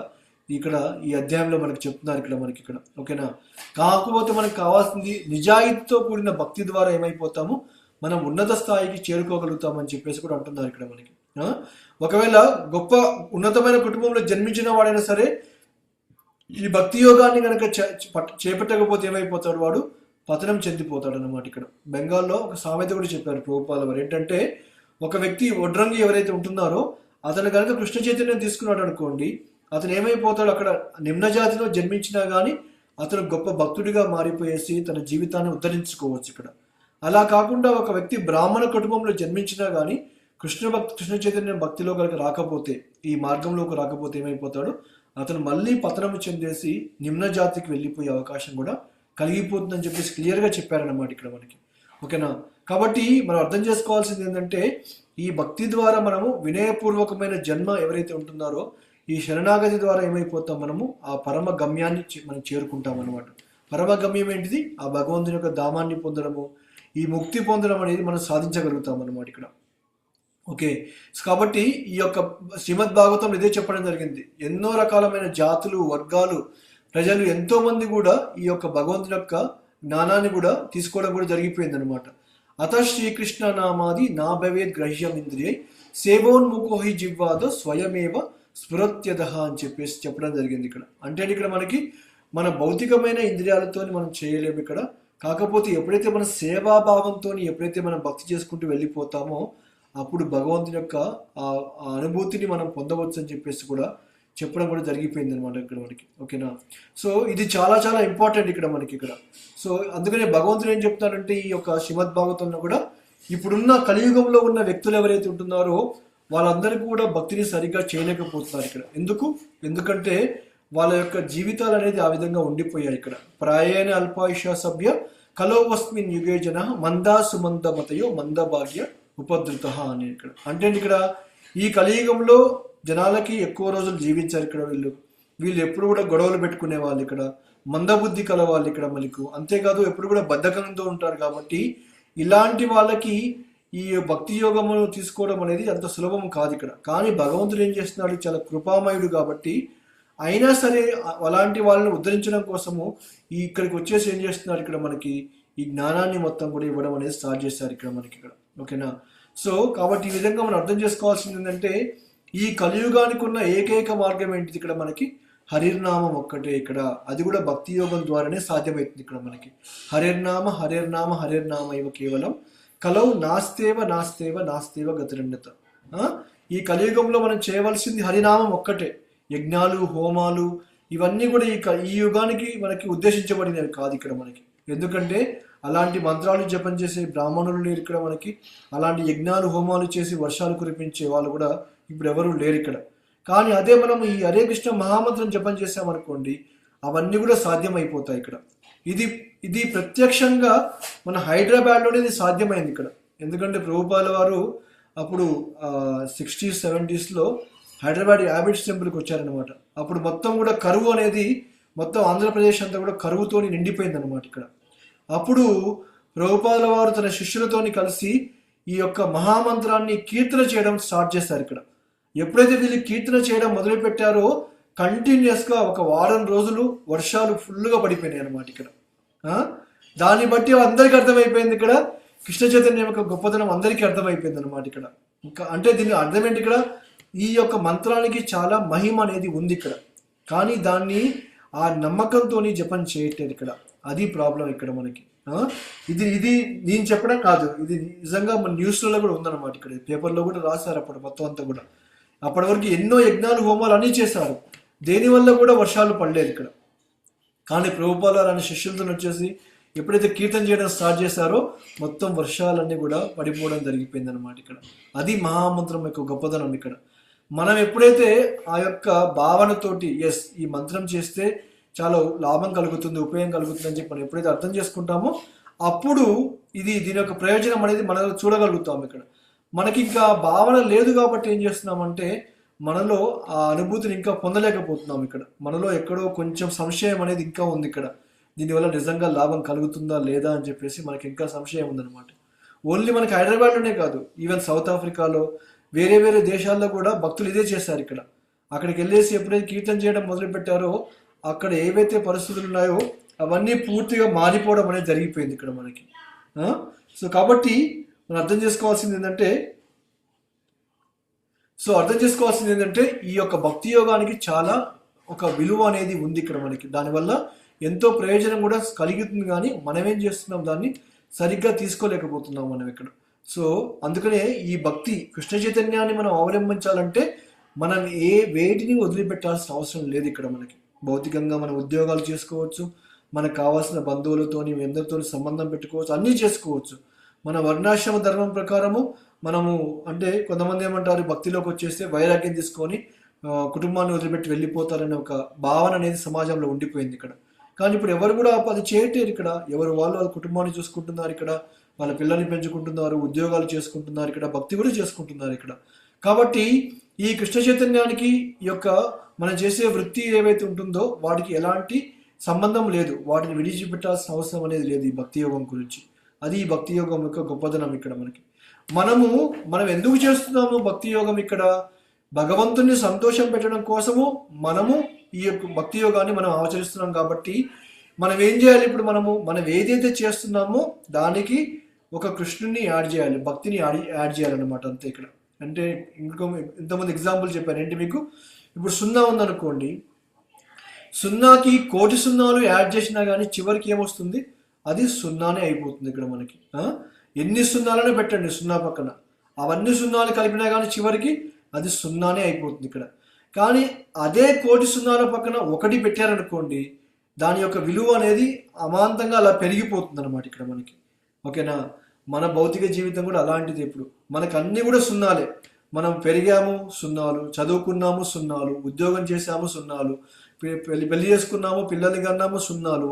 ఇక్కడ ఈ అధ్యాయంలో మనకి చెప్తున్నారు ఇక్కడ మనకి ఇక్కడ. ఓకేనా? కాకపోతే మనకు కావాల్సింది నిజాయితీతో కూడిన భక్తి ద్వారా ఏమైపోతాము, మనం ఉన్నత స్థాయికి చేరుకోగలుగుతామని చెప్పేసి కూడా అంటున్నారు ఇక్కడ మనకి. ఒకవేళ గొప్ప ఉన్నతమైన కుటుంబంలో జన్మించిన వాడైనా సరే ఈ భక్తి యోగాన్ని కనుక చేపట్టకపోతే ఏమైపోతాడు, వాడు పతనం చెందిపోతాడు అన్నమాట. ఇక్కడ బెంగాల్లో ఒక సామెత కూడా చెప్పారు ప్రభుపాల వారు. ఏంటంటే ఒక వ్యక్తి వడ్రంగి ఎవరైతే ఉంటున్నారో అతను కనుక కృష్ణ చైతన్యం తీసుకున్నాడు అనుకోండి, అతను ఏమైపోతాడు, అక్కడ నిమ్న జాతిలో జన్మించినా కానీ అతను గొప్ప భక్తుడిగా మారిపోయేసి తన జీవితాన్ని ఉద్ధరించుకోవచ్చు ఇక్కడ. అలా కాకుండా ఒక వ్యక్తి బ్రాహ్మణ కుటుంబంలో జన్మించినా కానీ కృష్ణ చైతన్యం భక్తిలో కనుక రాకపోతే, ఈ మార్గంలోకి రాకపోతే ఏమైపోతాడు, అతను మళ్ళీ పతనము చెందేసి నిమ్న జాతికి వెళ్ళిపోయే అవకాశం కూడా కలిగిపోతుందని చెప్పేసి క్లియర్గా చెప్పారన్నమాట ఇక్కడ మనకి. ఓకేనా? కాబట్టి మనం అర్థం చేసుకోవాల్సింది ఏంటంటే ఈ భక్తి ద్వారా మనము వినయపూర్వకమైన జన్మ ఎవరైతే ఉంటున్నారో ఈ శరణాగతి ద్వారా ఏమైపోతాం, మనము ఆ పరమ గమ్యాన్ని మనం చేరుకుంటాం అన్నమాట. పరమ గమ్యం ఏంటిది? ఆ భగవంతుని యొక్క ధామాన్ని పొందడము, ఈ ముక్తి పొందడం అనేది మనం సాధించగలుగుతాం అన్నమాట ఇక్కడ. ఓకే, కాబట్టి ఈ యొక్క శ్రీమద్ భాగవతం ఇదే చెప్పడం జరిగింది. ఎన్నో రకాలమైన జాతులు, వర్గాలు, ప్రజలు ఎంతో మంది కూడా ఈ యొక్క భగవంతుని యొక్క జ్ఞానాన్ని కూడా తీసుకోవడం కూడా జరిగిపోయింది అనమాట. అత శ్రీకృష్ణ నామాది నా భవేద్ గ్రహ్యం ఇంద్రియై సేవోన్ముఖోహి జివ్వాదో స్వయమేవ స్ఫురత్యద అని చెప్పేసి చెప్పడం జరిగింది ఇక్కడ. అంటే ఇక్కడ మనకి మన భౌతికమైన ఇంద్రియాలతో మనం చేయలేము ఇక్కడ. కాకపోతే ఎప్పుడైతే మన సేవాభావంతో ఎప్పుడైతే మనం భక్తి చేసుకుంటూ వెళ్ళిపోతామో అప్పుడు భగవంతుని యొక్క ఆ అనుభూతిని మనం పొందవచ్చు అని చెప్పేసి కూడా చెప్పడం కూడా జరిగిపోయింది అనమాట ఇక్కడ మనకి. ఓకేనా? సో ఇది చాలా చాలా ఇంపార్టెంట్ ఇక్కడ మనకి ఇక్కడ. సో అందుకనే భగవంతుడు ఏం చెప్తారంటే ఈ యొక్క శ్రీమద్ భాగవతంలో కూడా ఇప్పుడున్న కలియుగంలో ఉన్న వ్యక్తులు ఎవరైతే ఉంటున్నారో వాళ్ళందరికీ కూడా భక్తిని సరిగ్గా చేయలేకపోతున్నారు ఇక్కడ. ఎందుకంటే వాళ్ళ యొక్క జీవితాలు అనేది ఆ విధంగా ఉండిపోయాయి ఇక్కడ. ప్రాయేణ అల్పాయుష సభ్య కలోవస్మిన్ యుగే జన మందా సుమంద మతయో మంద భాగ్య ఉపద్రుత అని ఇక్కడ. అంటే ఇక్కడ ఈ కలియుగంలో జనాలకి ఎక్కువ రోజులు జీవించారు ఇక్కడ. వీళ్ళు ఎప్పుడు కూడా గొడవలు పెట్టుకునే వాళ్ళు ఇక్కడ, మందబుద్ధి కల వాళ్ళు ఇక్కడ మనకు. అంతేకాదు ఎప్పుడు కూడా బద్ధకంతో ఉంటారు. కాబట్టి ఇలాంటి వాళ్ళకి ఈ భక్తి యోగమును తీసుకోవడం అనేది అంత సులభం కాదు ఇక్కడ. కానీ భగవంతుడు ఏం చేస్తున్నాడు, చాలా కృపామయుడు కాబట్టి అయినా సరే అలాంటి వాళ్ళని ఉద్ధరించడం కోసము ఇక్కడికి వచ్చేసి ఏం చేస్తున్నారు ఇక్కడ మనకి ఈ జ్ఞానాన్ని మొత్తం కూడా ఇవ్వడం అనేది స్టార్ట్ చేశారు ఇక్కడ మనకి ఇక్కడ. ఓకేనా? సో కాబట్టి ఈ విధంగా మనం అర్థం చేసుకోవాల్సింది ఏంటంటే ఈ కలియుగానికి ఉన్న ఏకైక మార్గం ఏంటిది ఇక్కడ మనకి హరిర్నామం ఒక్కటే ఇక్కడ. అది కూడా భక్తి యోగం ద్వారానే సాధ్యమవుతుంది ఇక్కడ మనకి. హరిర్నామ హరిర్నామ హరిర్నామ ఇవ కేవలం కలౌ నాస్తేవ నాస్తేవ నాస్తేవ గతిరండత. ఈ కలియుగంలో మనం చేయవలసింది హరినామం ఒక్కటే. యజ్ఞాలు, హోమాలు ఇవన్నీ కూడా ఈ యుగానికి మనకి ఉద్దేశించబడినవి కాదు ఇక్కడ మనకి. ఎందుకంటే అలాంటి మంత్రాలు జపం చేసే బ్రాహ్మణులు లేరు ఇక్కడ మనకి. అలాంటి యజ్ఞాలు, హోమాలు చేసి వర్షాలు కురిపించే వాళ్ళు కూడా ఇప్పుడు ఎవరు లేరు ఇక్కడ. కానీ అదే మనం ఈ హరే కృష్ణ మహామంత్రం జపం చేసామనుకోండి అవన్నీ కూడా సాధ్యమైపోతాయి ఇక్కడ. ఇది ప్రత్యక్షంగా మన హైదరాబాద్లోనే ఇది సాధ్యమైంది ఇక్కడ. ఎందుకంటే ప్రభుపాల వారు అప్పుడు 60s 70s హైదరాబాద్ యాబిట్స్ టెంపుల్కి వచ్చారనమాట. అప్పుడు మొత్తం కూడా కరువు అనేది మొత్తం ఆంధ్రప్రదేశ్ అంతా కూడా కరువుతో నిండిపోయింది అనమాట ఇక్కడ. అప్పుడు ప్రభుపాల వారు తన శిష్యులతోని కలిసి ఈ యొక్క మహామంత్రాన్ని కీర్తన చేయడం స్టార్ట్ చేశారు ఇక్కడ. ఎప్పుడైతే వీళ్ళు కీర్తన చేయడం మొదలు పెట్టారో కంటిన్యూస్గా ఒక వారం రోజులు వర్షాలు ఫుల్గా పడిపోయినాయి అనమాట ఇక్కడ. దాన్ని బట్టి అందరికీ అర్థమైపోయింది ఇక్కడ కృష్ణ చైతన్యం యొక్క గొప్పతనం అందరికీ అర్థమైపోయింది అనమాట ఇక్కడ. ఇంకా అంటే దీని అర్థం ఏంటి, ఇక్కడ ఈ యొక్క మంత్రానికి చాలా మహిమ అనేది ఉంది ఇక్కడ. కానీ దాన్ని ఆ నమ్మకంతో జపం చేయట్లేదు ఇక్కడ. అది ప్రాబ్లం ఇక్కడ మనకి. ఇది నేను చెప్పడం కాదు, ఇది నిజంగా మన న్యూస్లలో కూడా ఉందన్నమాట ఇక్కడ. పేపర్లో కూడా రాశారు అప్పుడు మొత్తం అంతా కూడా. అప్పటి వరకు ఎన్నో యజ్ఞాలు, హోమాలు అన్నీ చేశారు. దేనివల్ల కూడా వర్షాలు పడలేదు ఇక్కడ. కానీ ప్రభుపాల అనే శిష్యులతో వచ్చేసి ఎప్పుడైతే కీర్తన చేయడం స్టార్ట్ చేశారో మొత్తం వర్షాలన్నీ కూడా పడిపోవడం జరిగిపోయింది అనమాట ఇక్కడ. అది మహామంత్రం యొక్క గొప్పదనం ఇక్కడ. మనం ఎప్పుడైతే ఆ యొక్క భావనతోటి ఎస్ ఈ మంత్రం చేస్తే చాలా లాభం కలుగుతుంది, ఉపయోగం కలుగుతుంది అని చెప్పి మనం ఎప్పుడైతే అర్థం చేసుకుంటామో అప్పుడు దీని యొక్క ప్రయోజనం అనేది మనం చూడగలుగుతాం ఇక్కడ. మనకి ఇంకా భావన లేదు కాబట్టి ఏం చేస్తున్నామంటే మనలో ఆ అనుభూతిని ఇంకా పొందలేకపోతున్నాం ఇక్కడ. మనలో ఎక్కడో కొంచెం సంశయం అనేది ఇంకా ఉంది ఇక్కడ. దీనివల్ల నిజంగా లాభం కలుగుతుందా లేదా అని చెప్పేసి మనకి ఇంకా సంశయం ఉందన్నమాట. ఓన్లీ మనకి హైదరాబాద్లోనే కాదు, ఈవెన్ సౌత్ ఆఫ్రికాలో వేరే వేరే దేశాల్లో కూడా భక్తులు ఇదే చేశారు ఇక్కడ. అక్కడికి వెళ్ళేసి ఎప్పుడైతే కీర్తన చేయడం మొదలు పెట్టారో అక్కడ ఏవైతే పరిస్థితులు ఉన్నాయో అవన్నీ పూర్తిగా మారిపోవడం అనేది జరిగిపోయింది ఇక్కడ మనకి. సో కాబట్టి మనం అర్థం చేసుకోవాల్సింది ఏంటంటే ఈ యొక్క భక్తి యోగానికి చాలా ఒక విలువ అనేది ఉంది ఇక్కడ మనకి. దానివల్ల ఎంతో ప్రయోజనం కూడా కలుగుతుంది, కానీ మనం ఏం చేస్తున్నాం దాన్ని సరిగ్గా తీసుకోలేకపోతున్నాం మనం ఇక్కడ. సో అందుకనే ఈ భక్తి కృష్ణ చైతన్యాన్ని మనం అవలంబించాలంటే మనం వేటిని వదిలిపెట్టాల్సిన అవసరం లేదు ఇక్కడ మనకి. భౌతికంగా మనం ఉద్యోగాలు చేసుకోవచ్చు, మనకు కావాల్సిన బంధువులతోని ఎందరితో సంబంధం పెట్టుకోవచ్చు, అన్నీ చేసుకోవచ్చు. మన వర్ణాశ్రమ ధర్మం ప్రకారము మనము అంటే కొంతమంది ఏమంటారు భక్తిలోకి వచ్చేస్తే వైరాగ్యం తీసుకొని కుటుంబాన్ని వదిలిపెట్టి వెళ్ళిపోతారనే ఒక భావన అనేది సమాజంలో ఉండిపోయింది ఇక్కడ. కానీ ఇప్పుడు ఎవరు కూడా అది చేయట్లేదు ఇక్కడ. ఎవరు వాళ్ళ కుటుంబాన్ని చూసుకుంటున్నారు ఇక్కడ, వాళ్ళ పిల్లల్ని పెంచుకుంటున్నారు, ఉద్యోగాలు చేసుకుంటున్నారు ఇక్కడ, భక్తి కూడా చేసుకుంటున్నారు ఇక్కడ. కాబట్టి ఈ కృష్ణ చైతన్యానికి ఈ యొక్క మనం చేసే వృత్తి ఏవైతే ఉంటుందో వాటికి ఎలాంటి సంబంధం లేదు, వాటిని విడిచిపెట్టాల్సిన అవసరం అనేది లేదు ఈ భక్తి యోగం గురించి. అది ఈ భక్తి యోగం యొక్క గొప్పదనం ఇక్కడ మనకి. మనం ఎందుకు చేస్తున్నాము భక్తి యోగం ఇక్కడ? భగవంతుని సంతోషం పెట్టడం కోసము మనము ఈ యొక్క భక్తి యోగాన్ని మనం ఆచరిస్తున్నాం కాబట్టి మనం ఏం చేయాలి? ఇప్పుడు మనం ఏదైతే చేస్తున్నామో దానికి ఒక కృష్ణుని యాడ్ చేయాలి, భక్తిని యాడ్ చేయాలన్నమాట అంతే ఇక్కడ. అంటే ఇంతమంది ఎగ్జాంపుల్ చెప్పాను ఏంటి మీకు. ఇప్పుడు 0 ఉందనుకోండి, 0కి 1,000,000 సున్నాలు యాడ్ చేసినా కానీ చివరికి ఏమొస్తుంది? అది 0నే అయిపోతుంది ఇక్కడ మనకి. ఎన్ని సున్నాలను పెట్టండి 0 పక్కన, అవన్నీ సున్నాలు కలిపినా కానీ చివరికి అది 0నే అయిపోతుంది ఇక్కడ. కానీ అదే 1,000,000 సున్నాల పక్కన 1 పెట్టారనుకోండి, దాని యొక్క విలువ అనేది అమాంతంగా అలా పెరిగిపోతుంది అనమాట ఇక్కడ మనకి. ఓకేనా? మన భౌతిక జీవితం కూడా అలాంటిది. ఇప్పుడు మనకు అన్నీ కూడా సున్నాలే. మనం పెరిగాము సున్నాలు, చదువుకున్నాము సున్నాలు, ఉద్యోగం చేసాము సున్నాలు, పెళ్లి చేసుకున్నాము, పిల్లల్ని కన్నాము సున్నాలు,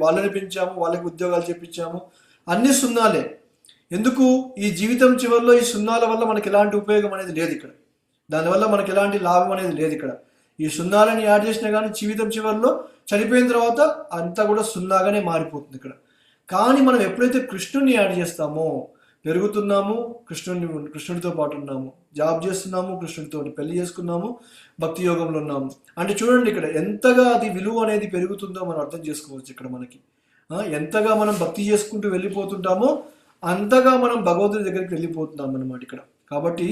వాళ్ళని పెంచాము, వాళ్ళకి ఉద్యోగాలు చెప్పించాము, అన్ని సున్నాలే. ఎందుకు? ఈ జీవితం చివరిలో ఈ సున్నాల వల్ల మనకి ఎలాంటి ఉపయోగం అనేది లేదు ఇక్కడ. దానివల్ల మనకి ఎలాంటి లాభం అనేది లేదు ఇక్కడ. ఈ సున్నాలని యాడ్ చేసినా కానీ జీవితం చివరిలో చనిపోయిన తర్వాత అంతా కూడా సున్నాగానే మారిపోతుంది ఇక్కడ. కానీ మనం ఎప్పుడైతే కృష్ణుని యాడ్ చేస్తామో పెరుగుతున్నాము, కృష్ణుడితో పాటు ఉన్నాము, జాబ్ చేస్తున్నాము కృష్ణుడితో, పెళ్లి చేసుకున్నాము, భక్తి యోగంలో ఉన్నాము. అంటే చూడండి ఇక్కడ ఎంతగా అది విలువ అనేది పెరుగుతుందో మనం అర్థం చేసుకోవచ్చు ఇక్కడ మనకి. ఎంతగా మనం భక్తి చేసుకుంటూ వెళ్ళిపోతుంటామో అంతగా మనం భగవంతుడి దగ్గరికి వెళ్ళిపోతున్నాం అన్నమాట ఇక్కడ. కాబట్టి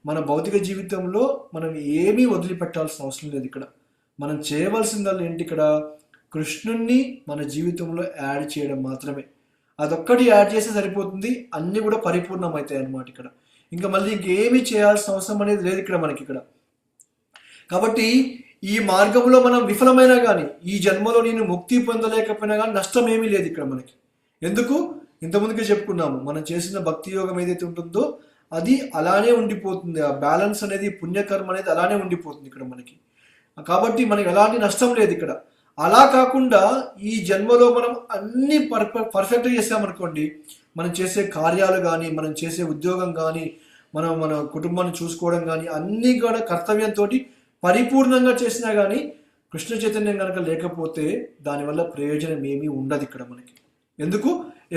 మన భౌతిక జీవితంలో మనం ఏమీ వదిలిపెట్టాల్సిన అవసరం లేదు ఇక్కడ. మనం చేయవలసిందల్లా ఏంటి ఇక్కడ? కృష్ణుణ్ణి మన జీవితంలో యాడ్ చేయడం మాత్రమే. అదొక్కటి యాడ్ చేస్తే సరిపోతుంది, అన్నీ కూడా పరిపూర్ణమవుతాయి అన్నమాట ఇక్కడ. ఇంకా మళ్ళీ ఇంకేమీ చేయాల్సిన అవసరం అనేది లేదు ఇక్కడ మనకి ఇక్కడ. కాబట్టి ఈ మార్గంలో మనం విఫలమైనా కానీ, ఈ జన్మలో నేను ముక్తి పొందలేకపోయినా కానీ నష్టం ఏమీ లేదు ఇక్కడ మనకి. ఎందుకు? ఇంతకుముందుకే చెప్పుకున్నాము, మనం చేసిన భక్తి యోగం ఏదైతే ఉంటుందో అది అలానే ఉండిపోతుంది. ఆ బ్యాలెన్స్ అనేది, పుణ్యకర్మ అనేది అలానే ఉండిపోతుంది ఇక్కడ మనకి. కాబట్టి మనకి ఎలాంటి నష్టం లేదు ఇక్కడ. అలా కాకుండా ఈ జన్మలో మనం అన్ని పర్ఫెక్ట్గా చేసామనుకోండి, మనం చేసే కార్యాలు కానీ, మనం చేసే ఉద్యోగం కానీ, మన కుటుంబాన్ని చూసుకోవడం కానీ అన్నీ కూడా కర్తవ్యంతో పరిపూర్ణంగా చేసినా కానీ కృష్ణ చైతన్యం కనుక లేకపోతే దానివల్ల ప్రయోజనం ఏమీ ఉండదు ఇక్కడ మనకి.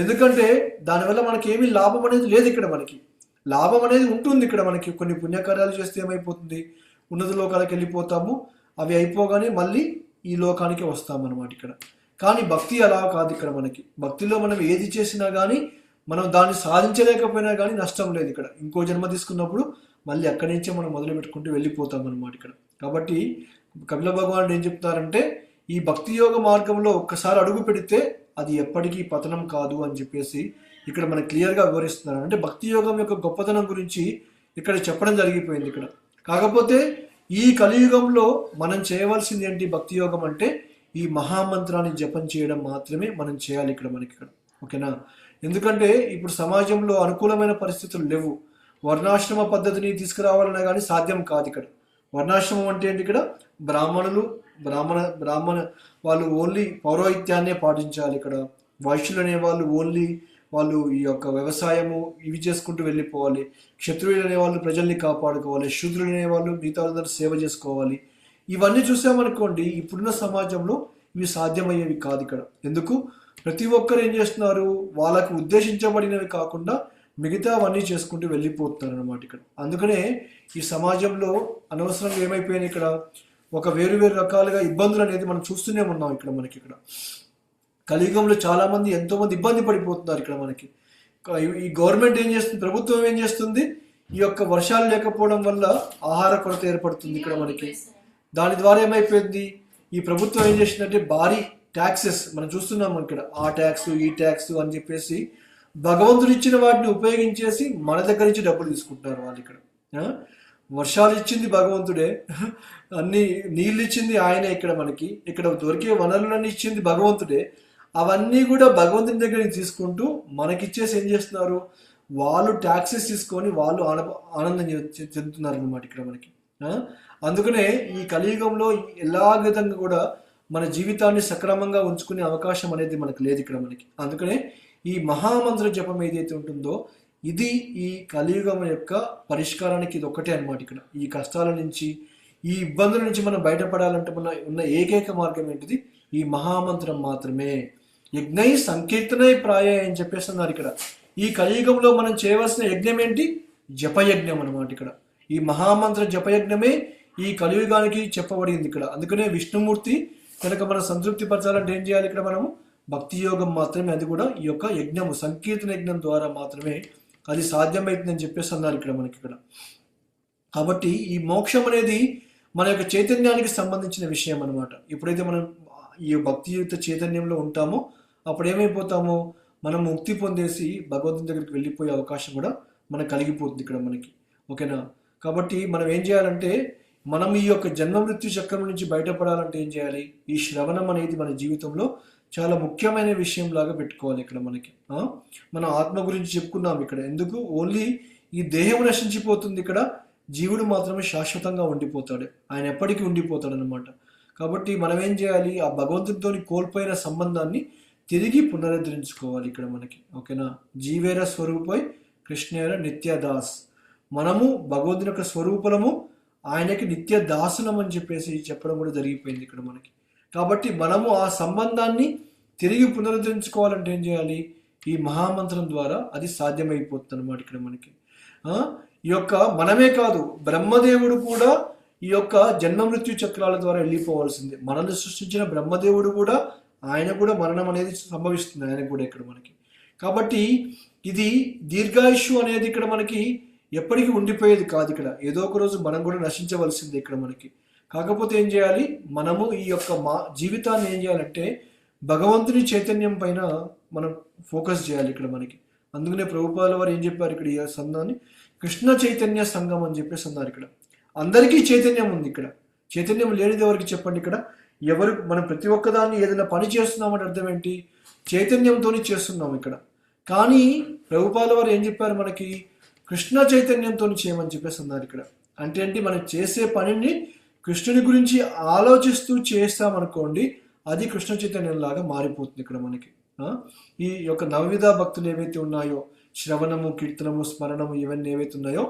ఎందుకంటే దానివల్ల మనకి ఏమీ లాభం అనేది లేదు ఇక్కడ మనకి. లాభం అనేది ఉంటుంది ఇక్కడ మనకి. కొన్ని పుణ్యకార్యాలు చేస్తే ఏమైపోతుంది? ఉన్నత లోకాలకు వెళ్ళిపోతాము, అవి అయిపోగానే మళ్ళీ ఈ లోకానికి వస్తామన్నమాట ఇక్కడ. కానీ భక్తి అలా కాదు ఇక్కడ మనకి. భక్తిలో మనం ఏది చేసినా కానీ మనం దాన్ని సాధించలేకపోయినా కానీ నష్టం లేదు ఇక్కడ. ఇంకో జన్మ తీసుకున్నప్పుడు మళ్ళీ అక్కడి నుంచే మనం మొదలు పెట్టుకుంటూ వెళ్ళిపోతాం అన్నమాట ఇక్కడ. కాబట్టి కపిల భగవానుడు ఏం చెప్తారంటే, ఈ భక్తి యోగ మార్గంలో ఒక్కసారి అడుగు పెడితే అది ఎప్పటికీ పతనం కాదు అని చెప్పేసి ఇక్కడ మనకు క్లియర్గా వివరిస్తున్నారు. అంటే భక్తి యోగం యొక్క గొప్పతనం గురించి ఇక్కడ చెప్పడం జరిగిపోయింది ఇక్కడ. కాకపోతే ఈ కలియుగంలో మనం చేయవలసింది ఏంటి? భక్తి యోగం అంటే ఈ మహామంత్రాన్ని జపం చేయడం మాత్రమే మనం చేయాలి ఇక్కడ మనకి ఇక్కడ. ఓకేనా? ఎందుకంటే ఇప్పుడు సమాజంలో అనుకూలమైన పరిస్థితులు లేవు. వర్ణాశ్రమ పద్ధతిని తీసుకురావాలన్నా కానీ సాధ్యం కాదు ఇక్కడ. వర్ణాశ్రమం అంటే ఏంటి? ఇక్కడ బ్రాహ్మణులు బ్రాహ్మణ వాళ్ళు ఓన్లీ పౌరోహిత్యాన్నే పాటించాలి. ఇక్కడ వైశ్యులు అనే వాళ్ళు ఓన్లీ వాళ్ళు ఈ యొక్క వ్యవసాయము ఇవి చేసుకుంటూ వెళ్ళిపోవాలి. క్షత్రియులు అనేవాళ్ళు ప్రజల్ని కాపాడుకోవాలి. శూద్రులు అనేవాళ్ళు మిగతా వాళ్ళందరూ సేవ చేసుకోవాలి. ఇవన్నీ చూసామనుకోండి, ఇప్పుడున్న సమాజంలో ఇవి సాధ్యమయ్యేవి కాదు ఇక్కడ. ఎందుకు? ప్రతి ఒక్కరు ఏం చేస్తున్నారు? వాళ్ళకు ఉద్దేశించబడినవి కాకుండా మిగతావన్నీ చేసుకుంటూ వెళ్ళిపోతున్నారు అనమాట ఇక్కడ. అందుకనే ఈ సమాజంలో అనవసరంగా ఏమైపోయినాయి ఇక్కడ, ఒక వేరు రకాలుగా ఇబ్బందులు అనేది మనం చూస్తూనే ఉన్నాం ఇక్కడ మనకి. ఇక్కడ కలియుగంలో చాలా మంది ఎంతో మంది ఇబ్బంది పడిపోతున్నారు ఇక్కడ మనకి. ఈ గవర్నమెంట్ ఏం చేస్తుంది? ప్రభుత్వం ఏం చేస్తుంది? ఈ యొక్క వర్షాలు లేకపోవడం వల్ల ఆహార కొరత ఏర్పడుతుంది ఇక్కడ మనకి. దాని ద్వారా ఏమైపోయింది? ఈ ప్రభుత్వం ఏం చేసిందంటే భారీ ట్యాక్సెస్ మనం చూస్తున్నాం ఇక్కడ. ఆ ట్యాక్స్ ఈ ట్యాక్స్ అని చెప్పేసి భగవంతుడు ఇచ్చిన వాటిని ఉపయోగించేసి మన దగ్గర నుంచి డబ్బులు తీసుకుంటున్నారు వాళ్ళు ఇక్కడ. వర్షాలు ఇచ్చింది భగవంతుడే, అన్ని నీళ్ళు ఇచ్చింది ఆయనే ఇక్కడ మనకి. ఇక్కడ దొరికే వనరులన్నీ ఇచ్చింది భగవంతుడే. అవన్నీ కూడా భగవంతుని దగ్గర తీసుకుంటూ మనకిచ్చేసి ఏం చేస్తున్నారు? వాళ్ళు ట్యాక్సెస్ తీసుకొని వాళ్ళు ఆనందం చెందుతున్నారు అనమాట ఇక్కడ మనకి. అందుకనే ఈ కలియుగంలో ఎలా విధంగా కూడా మన జీవితాన్ని సక్రమంగా ఉంచుకునే అవకాశం అనేది మనకు లేదు ఇక్కడ మనకి. అందుకనే ఈ మహామంత్ర జపం ఏదైతే ఉంటుందో ఇది ఈ కలియుగం యొక్క పరిష్కారానికి ఇది ఒక్కటే అనమాట ఇక్కడ. ఈ కష్టాల నుంచి ఈ ఇబ్బందుల నుంచి మనం బయటపడాలంటే మన ఉన్న ఏకైక మార్గం ఏంటిది? ఈ మహామంత్రం మాత్రమే. యజ్ఞై సంకీర్తనై ప్రాయ అని చెప్పేస్తున్నారు ఇక్కడ. ఈ కలియుగంలో మనం చేయవలసిన యజ్ఞం ఏంటి? జపయజ్ఞం అనమాట ఇక్కడ. ఈ మహామంత్ర జపయజ్ఞమే ఈ కలియుగానికి చెప్పబడింది ఇక్కడ. అందుకనే విష్ణుమూర్తి కనుక మనం సంతృప్తి పరచాలంటే ఏం చేయాలి? ఇక్కడ మనము భక్తి యోగం మాత్రమే, అది కూడా ఈ యొక్క యజ్ఞము సంకీర్తన యజ్ఞం ద్వారా మాత్రమే అది సాధ్యమవుతుందని చెప్పేసి అన్నారు ఇక్కడ మనకి ఇక్కడ. కాబట్టి ఈ మోక్షం అనేది మన యొక్క చైతన్యానికి సంబంధించిన విషయం అనమాట. ఎప్పుడైతే మనం ఈ భక్తియుక్త చైతన్యంలో ఉంటామో అప్పుడు ఏమైపోతామో మనం ముక్తి పొందేసి భగవంతుని దగ్గరికి వెళ్ళిపోయే అవకాశం కూడా మనకు కలిగిపోతుంది ఇక్కడ మనకి. ఓకేనా? కాబట్టి మనం ఏం చేయాలంటే మనం ఈ యొక్క జన్మ మృత్యు చక్రం నుంచి బయటపడాలంటే ఏం చేయాలి? ఈ శ్రవణం అనేది మన జీవితంలో చాలా ముఖ్యమైన విషయం లాగా పెట్టుకోవాలి ఇక్కడ మనకి. మనం ఆత్మ గురించి చెప్పుకున్నాం ఇక్కడ. ఎందుకు? ఓన్లీ ఈ దేహం నశించిపోతుంది ఇక్కడ, జీవుడు మాత్రమే శాశ్వతంగా ఉండిపోతాడు. ఆయన ఎప్పటికీ ఉండిపోతాడు అనమాట. కాబట్టి మనం ఏం చేయాలి? ఆ భగవంతునితో కోల్పోయిన సంబంధాన్ని తిరిగి పునరుద్ధరించుకోవాలి ఇక్కడ మనకి. ఓకేనా? జీవేర స్వరూపై కృష్ణేర నిత్యదాస్. మనము భగవంతుని యొక్క స్వరూపము, ఆయనకి నిత్య దాసులం అని చెప్పేసి చెప్పడం కూడా జరిగిపోయింది ఇక్కడ మనకి. కాబట్టి మనము ఆ సంబంధాన్ని తిరిగి పునరుద్ధరించుకోవాలంటే ఏం చేయాలి? ఈ మహామంత్రం ద్వారా అది సాధ్యమైపోతుంది అనమాట ఇక్కడ మనకి. ఈ యొక్క మనమే కాదు, బ్రహ్మదేవుడు కూడా ఈ యొక్క జన్మ మృత్యు చక్రాల ద్వారా వెళ్ళిపోవాల్సిందే. మనల్ని సృష్టించిన బ్రహ్మదేవుడు కూడా ఆయన కూడా మరణం అనేది సంభవిస్తుంది ఆయన కూడా ఇక్కడ మనకి. కాబట్టి ఇది దీర్ఘాయుషు అనేది ఇక్కడ మనకి ఎప్పటికీ ఉండిపోయేది కాదు ఇక్కడ. ఏదో ఒక రోజు మనం కూడా నశించవలసిందే ఇక్కడ మనకి. కాకపోతే ఏం చేయాలి? మనము ఈ యొక్క జీవితాన్ని ఏం చేయాలంటే భగవంతుని చైతన్యం పైన మనం ఫోకస్ చేయాలి ఇక్కడ మనకి. అందుకనే ప్రభుపాదుల వారు ఏం చెప్పారు ఇక్కడ? ఈ సంఘాన్ని కృష్ణ చైతన్య సంఘం అని చెప్పేసి అన్నారు ఇక్కడ. అందరికీ చైతన్యం ఉంది ఇక్కడ. చైతన్యం లేనిది ఎవరికి చెప్పండి ఇక్కడ? ఎవరు? మనం ప్రతి ఒక్కదాన్ని ఏదైనా పని చేస్తున్నామంటే అర్థం ఏంటి? చైతన్యంతో చేస్తున్నాం ఇక్కడ. కానీ ప్రభుపాదుల వారు ఏం చెప్పారు మనకి? కృష్ణ చైతన్యంతో చేయమని చెప్పేసి అన్నారు ఇక్కడ. అంటే ఏంటి? మనం చేసే పనిని కృష్ణుని గురించి ఆలోచిస్తూ చేస్తామనుకోండి, అది కృష్ణ చైతన్యం లాగా మారిపోతుంది ఇక్కడ మనకి. ఈ యొక్క నవవిధ భక్తులు ఏవైతే ఉన్నాయో, శ్రవణము, కీర్తనము, స్మరణము, ఇవన్నీ ఏవైతే ఉన్నాయో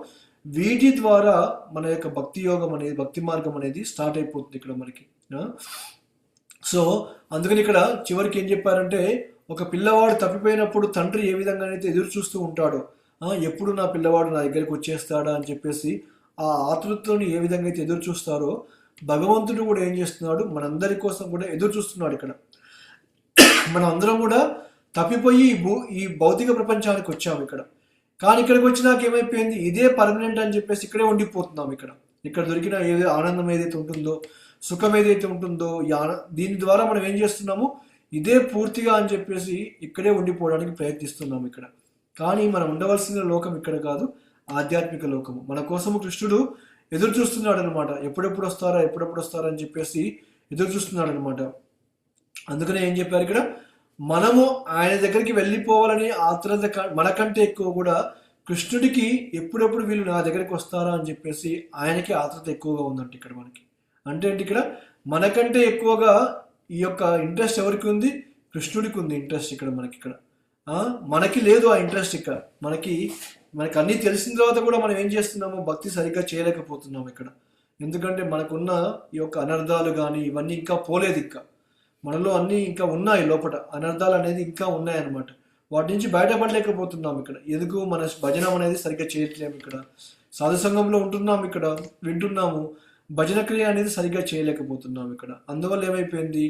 వీటి ద్వారా మన యొక్క భక్తి యోగం అనేది, భక్తి మార్గం అనేది స్టార్ట్ అయిపోతుంది ఇక్కడ మనకి. సో అందుకని ఇక్కడ చివరికి ఏం చెప్పారంటే, ఒక పిల్లవాడు తప్పిపోయినప్పుడు తండ్రి ఏ విధంగా అయితే ఎదురు చూస్తూ ఉంటాడో, ఎప్పుడు నా పిల్లవాడు నా దగ్గరికి వచ్చేస్తాడా అని చెప్పేసి ఆ ఆతృతని ఏ విధంగా అయితే ఎదురు చూస్తారో, భగవంతుడు కూడా ఏం చేస్తున్నాడు? మనందరి కోసం కూడా ఎదురు చూస్తున్నాడు ఇక్కడ. మనం అందరం కూడా తప్పిపోయి ఈ భౌతిక ప్రపంచానికి వచ్చాము ఇక్కడ. కానీ ఇక్కడికి వచ్చినాక ఏమైపోయింది? ఇదే పర్మనెంట్ అని చెప్పేసి ఇక్కడే ఉండిపోతున్నాం ఇక్కడ. ఇక్కడ దొరికిన ఏదో ఆనందం ఏదైతే ఉంటుందో, సుఖం ఏదైతే ఉంటుందో, దీని ద్వారా మనం ఏం చేస్తున్నాము? ఇదే పూర్తిగా అని చెప్పేసి ఇక్కడే ఉండిపోవడానికి ప్రయత్నిస్తున్నాం ఇక్కడ. కానీ మనం ఉండవలసిన లోకం ఇక్కడ కాదు, ఆధ్యాత్మిక లోకము. మన కోసము కృష్ణుడు ఎదురు చూస్తున్నాడు అనమాట. ఎప్పుడెప్పుడు వస్తారా ఎప్పుడెప్పుడు వస్తారా అని చెప్పేసి ఎదురు చూస్తున్నాడు అనమాట. అందుకనే ఏం చెప్పారు ఇక్కడ, మనము ఆయన దగ్గరికి వెళ్ళిపోవాలని ఆత్రత మనకంటే ఎక్కువ కూడా కృష్ణుడికి ఎప్పుడెప్పుడు వీళ్ళు నా దగ్గరికి వస్తారా అని చెప్పేసి ఆయనకి ఆత్రత ఎక్కువగా ఉందంట ఇక్కడ మనకి. అంటే ఏంటి ఇక్కడ మనకంటే ఎక్కువగా ఈ యొక్క ఇంట్రెస్ట్ ఎవరికి ఉంది, కృష్ణుడికి ఉంది ఇంట్రెస్ట్ ఇక్కడ మనకి. ఇక్కడ మనకి లేదు ఆ ఇంట్రెస్ట్. ఇక్కడ మనకి మనకి అన్నీ తెలిసిన తర్వాత కూడా మనం ఏం చేస్తున్నాము, భక్తి సరిగ్గా చేయలేకపోతున్నాము ఇక్కడ. ఎందుకంటే మనకున్న ఈ యొక్క అనర్థాలు కానీ ఇవన్నీ ఇంకా పోలేదు. ఇంకా మనలో అన్నీ ఇంకా ఉన్నాయి, లోపల అనర్థాలు అనేది ఇంకా ఉన్నాయన్నమాట. వాటి నుంచి బయటపడలేకపోతున్నాం ఇక్కడ. ఎందుకు, మన భజన అనేది సరిగ్గా చేయట్లేము ఇక్కడ. సాధు సంఘంలో ఉంటున్నాము, ఇక్కడ వింటున్నాము, భజన క్రియ అనేది సరిగ్గా చేయలేకపోతున్నాం ఇక్కడ. అందువల్ల ఏమైపోయింది,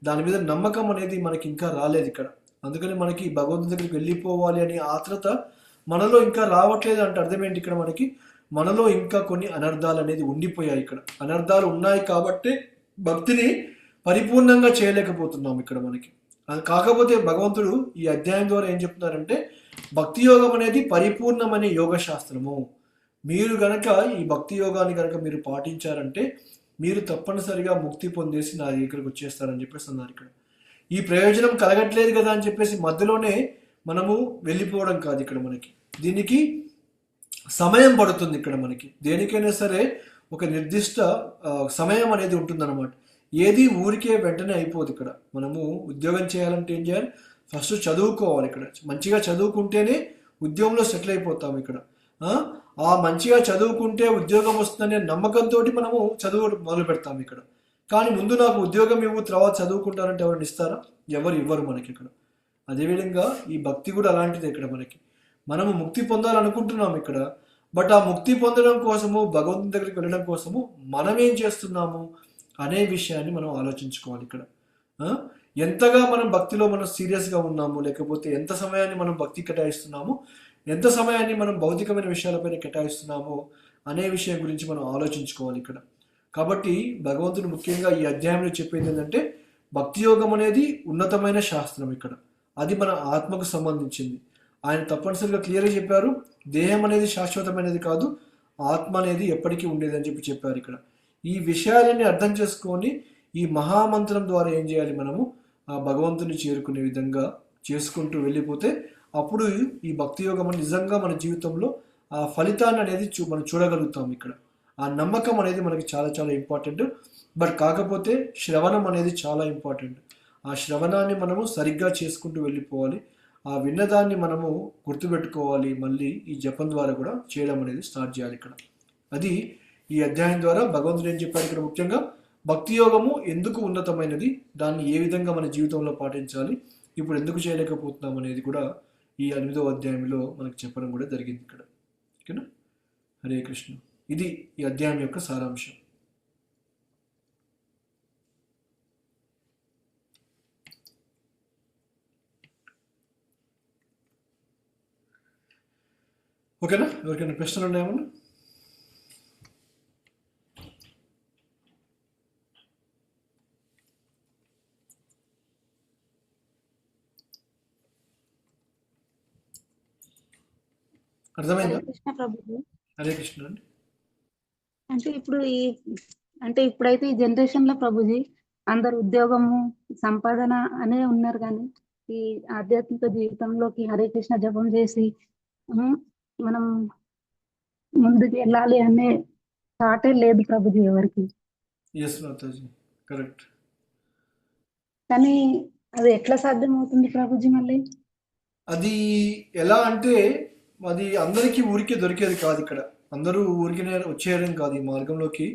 దాని మీద నమ్మకం అనేది మనకి ఇంకా రాలేదు ఇక్కడ. అందుకని మనకి భగవంతుని దగ్గరికి వెళ్ళిపోవాలి అనే ఆత్రత మనలో ఇంకా రావట్లేదు. అంటే అర్థం ఏంటి, ఇక్కడ మనకి మనలో ఇంకా కొన్ని అనర్థాలు అనేది ఉండిపోయాయి. ఇక్కడ అనర్థాలు ఉన్నాయి కాబట్టి భక్తిని పరిపూర్ణంగా చేయలేకపోతున్నాం ఇక్కడ మనకి. కాకపోతే భగవంతుడు ఈ అధ్యాయం ద్వారా ఏం చెప్తున్నారంటే, భక్తి యోగం అనేది పరిపూర్ణమైన యోగ శాస్త్రము. మీరు గనక ఈ భక్తి యోగాన్ని గనక మీరు పాటించారంటే మీరు తప్పనిసరిగా ముక్తి పొందేసి నా దగ్గరికి వచ్చేస్తారని చెప్పేసి అన్నారు ఇక్కడ. ఈ ప్రయోజనం కలగట్లేదు కదా అని చెప్పేసి మధ్యలోనే మనము వెళ్ళిపోవడం కాదు ఇక్కడ మనకి. దీనికి సమయం పడుతుంది ఇక్కడ మనకి. దేనికైనా సరే ఒక నిర్దిష్ట సమయం అనేది ఉంటుందన్నమాట. ఏది ఊరికే వెంటనే అయిపోదు ఇక్కడ. మనము ఉద్యోగం చేయాలంటే ఏం చేయాలి, ఫస్ట్ చదువుకోవాలి. ఇక్కడ మంచిగా చదువుకుంటేనే ఉద్యోగంలో సెటిల్ అయిపోతాం ఇక్కడ. ఆ మంచిగా చదువుకుంటే ఉద్యోగం వస్తుందనే నమ్మకంతో మనము చదువు మొదలు పెడతాం ఇక్కడ. కానీ ముందు నాకు ఉద్యోగం ఇవ్వు, తర్వాత చదువుకుంటారంటే ఎవరిని ఇస్తారా, ఎవరు ఇవ్వరు మనకి ఇక్కడ. అదేవిధంగా ఈ భక్తి కూడా అలాంటిది ఇక్కడ మనకి. మనము ముక్తి పొందాలనుకుంటున్నాం ఇక్కడ. బట్ ఆ ముక్తి పొందడం కోసము, భగవంతుని దగ్గరికి వెళ్ళడం కోసము మనం ఏం చేస్తున్నాము అనే విషయాన్ని మనం ఆలోచించుకోవాలి ఇక్కడ. ఎంతగా మనం భక్తిలో మనం సీరియస్గా ఉన్నాము, లేకపోతే ఎంత సమయాన్ని మనం భక్తి కేటాయిస్తున్నాము, ఎంత సమయాన్ని మనం భౌతికమైన విషయాలపైన కేటాయిస్తున్నామో అనే విషయం గురించి మనం ఆలోచించుకోవాలి ఇక్కడ. కాబట్టి భగవంతుడు ముఖ్యంగా ఈ అధ్యాయంలో చెప్పేది ఏంటంటే, భక్తి యోగం అనేది ఉన్నతమైన శాస్త్రం ఇక్కడ. అది మన ఆత్మకు సంబంధించింది. ఆయన తప్పనిసరిగా క్లియర్గా చెప్పారు, దేహం అనేది శాశ్వతమైనది కాదు, ఆత్మ అనేది ఎప్పటికీ ఉండేది అని చెప్పారు ఇక్కడ. ఈ విషయాలన్నీ అర్థం చేసుకొని ఈ మహామంత్రం ద్వారా ఏం చేయాలి, మనము ఆ భగవంతుని చేరుకునే విధంగా చేసుకుంటూ వెళ్ళిపోతే అప్పుడు ఈ భక్తి యోగం నిజంగా మన జీవితంలో ఆ ఫలితాన్ని అనేది మనం చూడగలుగుతాం ఇక్కడ. ఆ నమ్మకం అనేది మనకి చాలా చాలా ఇంపార్టెంట్. బట్ కాకపోతే శ్రవణం అనేది చాలా ఇంపార్టెంట్. ఆ శ్రవణాన్ని మనము సరిగ్గా చేసుకుంటూ వెళ్ళిపోవాలి. ఆ విన్నదాన్ని మనము గుర్తుపెట్టుకోవాలి. మళ్ళీ ఈ జపం ద్వారా కూడా చేయడం అనేది స్టార్ట్ చేయాలి ఇక్కడ. అది ఈ అధ్యాయం ద్వారా భగవంతుడు ఏం చెప్పారు ఇక్కడ, ముఖ్యంగా భక్తి యోగము ఎందుకు ఉన్నతమైనది, దాన్ని ఏ విధంగా మన జీవితంలో పాటించాలి, ఇప్పుడు ఎందుకు చేయలేకపోతున్నాం అనేది కూడా ఈ 8వ అధ్యాయంలో మనకు చెప్పడం కూడా జరిగింది ఇక్కడ. ఓకేనా? హరే కృష్ణ. ఇది ఈ అధ్యాయం యొక్క సారాంశం. ఓకేనా? ఎవరికైనా ప్రశ్నలు ఉన్నాయేమన్నా? అర్థమైందా? హరే కృష్ణ అండి. అంటే ఇప్పుడు ఇప్పుడైతే ఈ జనరేషన్ లో ప్రభుజీ అందరు ఉద్యోగము సంపాదన అనే ఉన్నారు, కానీ ఈ ఆధ్యాత్మిక జీవితంలోకి హరే కృష్ణ జపం చేసి మనం ముందుకు వెళ్ళాలి అనే థాటే లేదు ప్రభుజీ ఎవరికి. కరెక్ట్. కానీ అది ఎట్లా సాధ్యం అవుతుంది ప్రభుజీ? మళ్ళీ అది ఎలా అంటే, అది అందరికీ ఊరికే దొరికేది కాదు ఇక్కడ. అందరూ ఊరికే వచ్చేయడం కాదు ఈ మార్గంలోకి.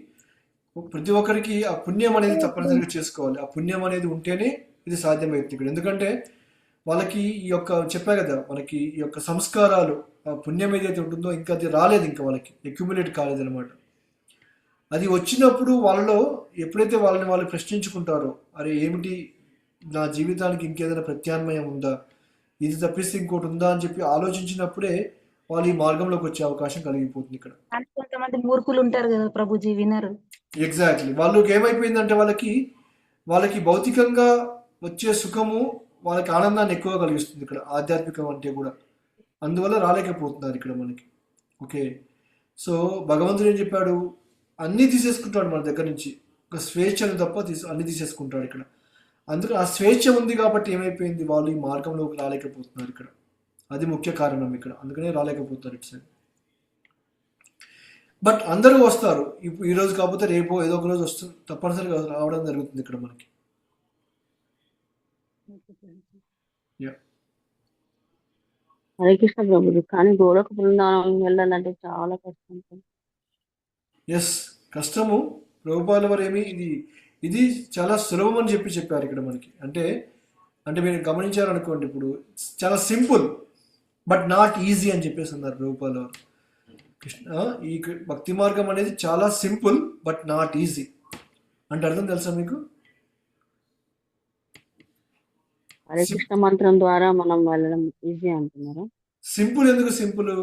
ప్రతి ఒక్కరికి ఆ పుణ్యం అనేది తప్పనిసరిగా చేసుకోవాలి. ఆ పుణ్యం అనేది ఉంటేనే ఇది సాధ్యమవుతుంది ఇక్కడ. ఎందుకంటే వాళ్ళకి ఈ యొక్క చెప్పా కదా, మనకి ఈ యొక్క సంస్కారాలు, ఆ పుణ్యం ఏదైతే ఉంటుందో ఇంకా అది రాలేదు, ఇంకా వాళ్ళకి అక్యుములేట్ కాలేదు అనమాట. అది వచ్చినప్పుడు వాళ్ళలో ఎప్పుడైతే వాళ్ళని వాళ్ళు ప్రశ్నించుకుంటారో, అరే ఏమిటి నా జీవితానికి ఇంకేదైనా ప్రత్యామ్నాయం ఉందా, ఇది తప్పిస్తే ఇంకోటి ఉందా అని చెప్పి ఆలోచించినప్పుడే వాళ్ళు ఈ మార్గంలోకి వచ్చే అవకాశం కలిగిపోతుంది ఇక్కడ. కొంతమంది మూర్ఖులు ఉంటారు కదా ప్రభుజీ, వినరు. ఎగ్జాక్ట్లీ. వాళ్ళకి ఏమైపోయిందంటే వాళ్ళకి భౌతికంగా వచ్చే సుఖము వాళ్ళకి ఆనందాన్ని ఎక్కువ కలిగిస్తుంది ఇక్కడ, ఆధ్యాత్మికం అంటే కూడా. అందువల్ల రాలేకపోతున్నారు ఇక్కడ మనకి. ఓకే, సో భగవంతుడు ఏం చెప్పాడు, అన్నీ తీసేసుకుంటాడు మన దగ్గర నుంచి. ఒక స్వేచ్ఛను తప్ప అన్ని తీసేసుకుంటాడు ఇక్కడ. అందుకే ఆ స్వేచ్ఛ ఉంది కాబట్టి ఏమైపోయింది, వాళ్ళు ఈ మార్గంలోకి రాలేకపోతున్నారు ఇక్కడ. అది ముఖ్య కారణం ఇక్కడ, అందుకనే రాలేకపోతున్నారు ఇటు సైడ్. బట్ అందరూ వస్తారు. ఇప్పుడు ఈ రోజు కాకపోతే రేపు ఏదో ఒక రోజు వస్తుంది, తప్పనిసరిగా రావడం జరుగుతుంది ఇక్కడ మనకి. యా. హరే కృష్ణ ప్రభుజీ. కానీ గోలోక బృందావనం వెళ్ళాలంటే చాలా కష్టం. ఎస్, కష్టము. ప్రభుపాల వారు ఏమి ఇది చాలా సులభం అని చెప్పారు ఇక్కడ మనకి. అంటే అంటే మీరు గమనించారనుకోండి, ఇప్పుడు చాలా సింపుల్ బట్ నాట్ ఈజీ అని చెప్పేసి అన్నారు ప్రభుపాల వారు. ఈ భక్తి మార్గం అనేది చాలా సింపుల్ బట్ నాట్ ఈజీ అంటే అర్థం తెలుసా మీకు? హరే కృష్ణ మంత్రం ద్వారా మనం వెళ్ళడం ఈజీ అంటున్నారా? సింపుల్ ఎందుకు సింపుల్?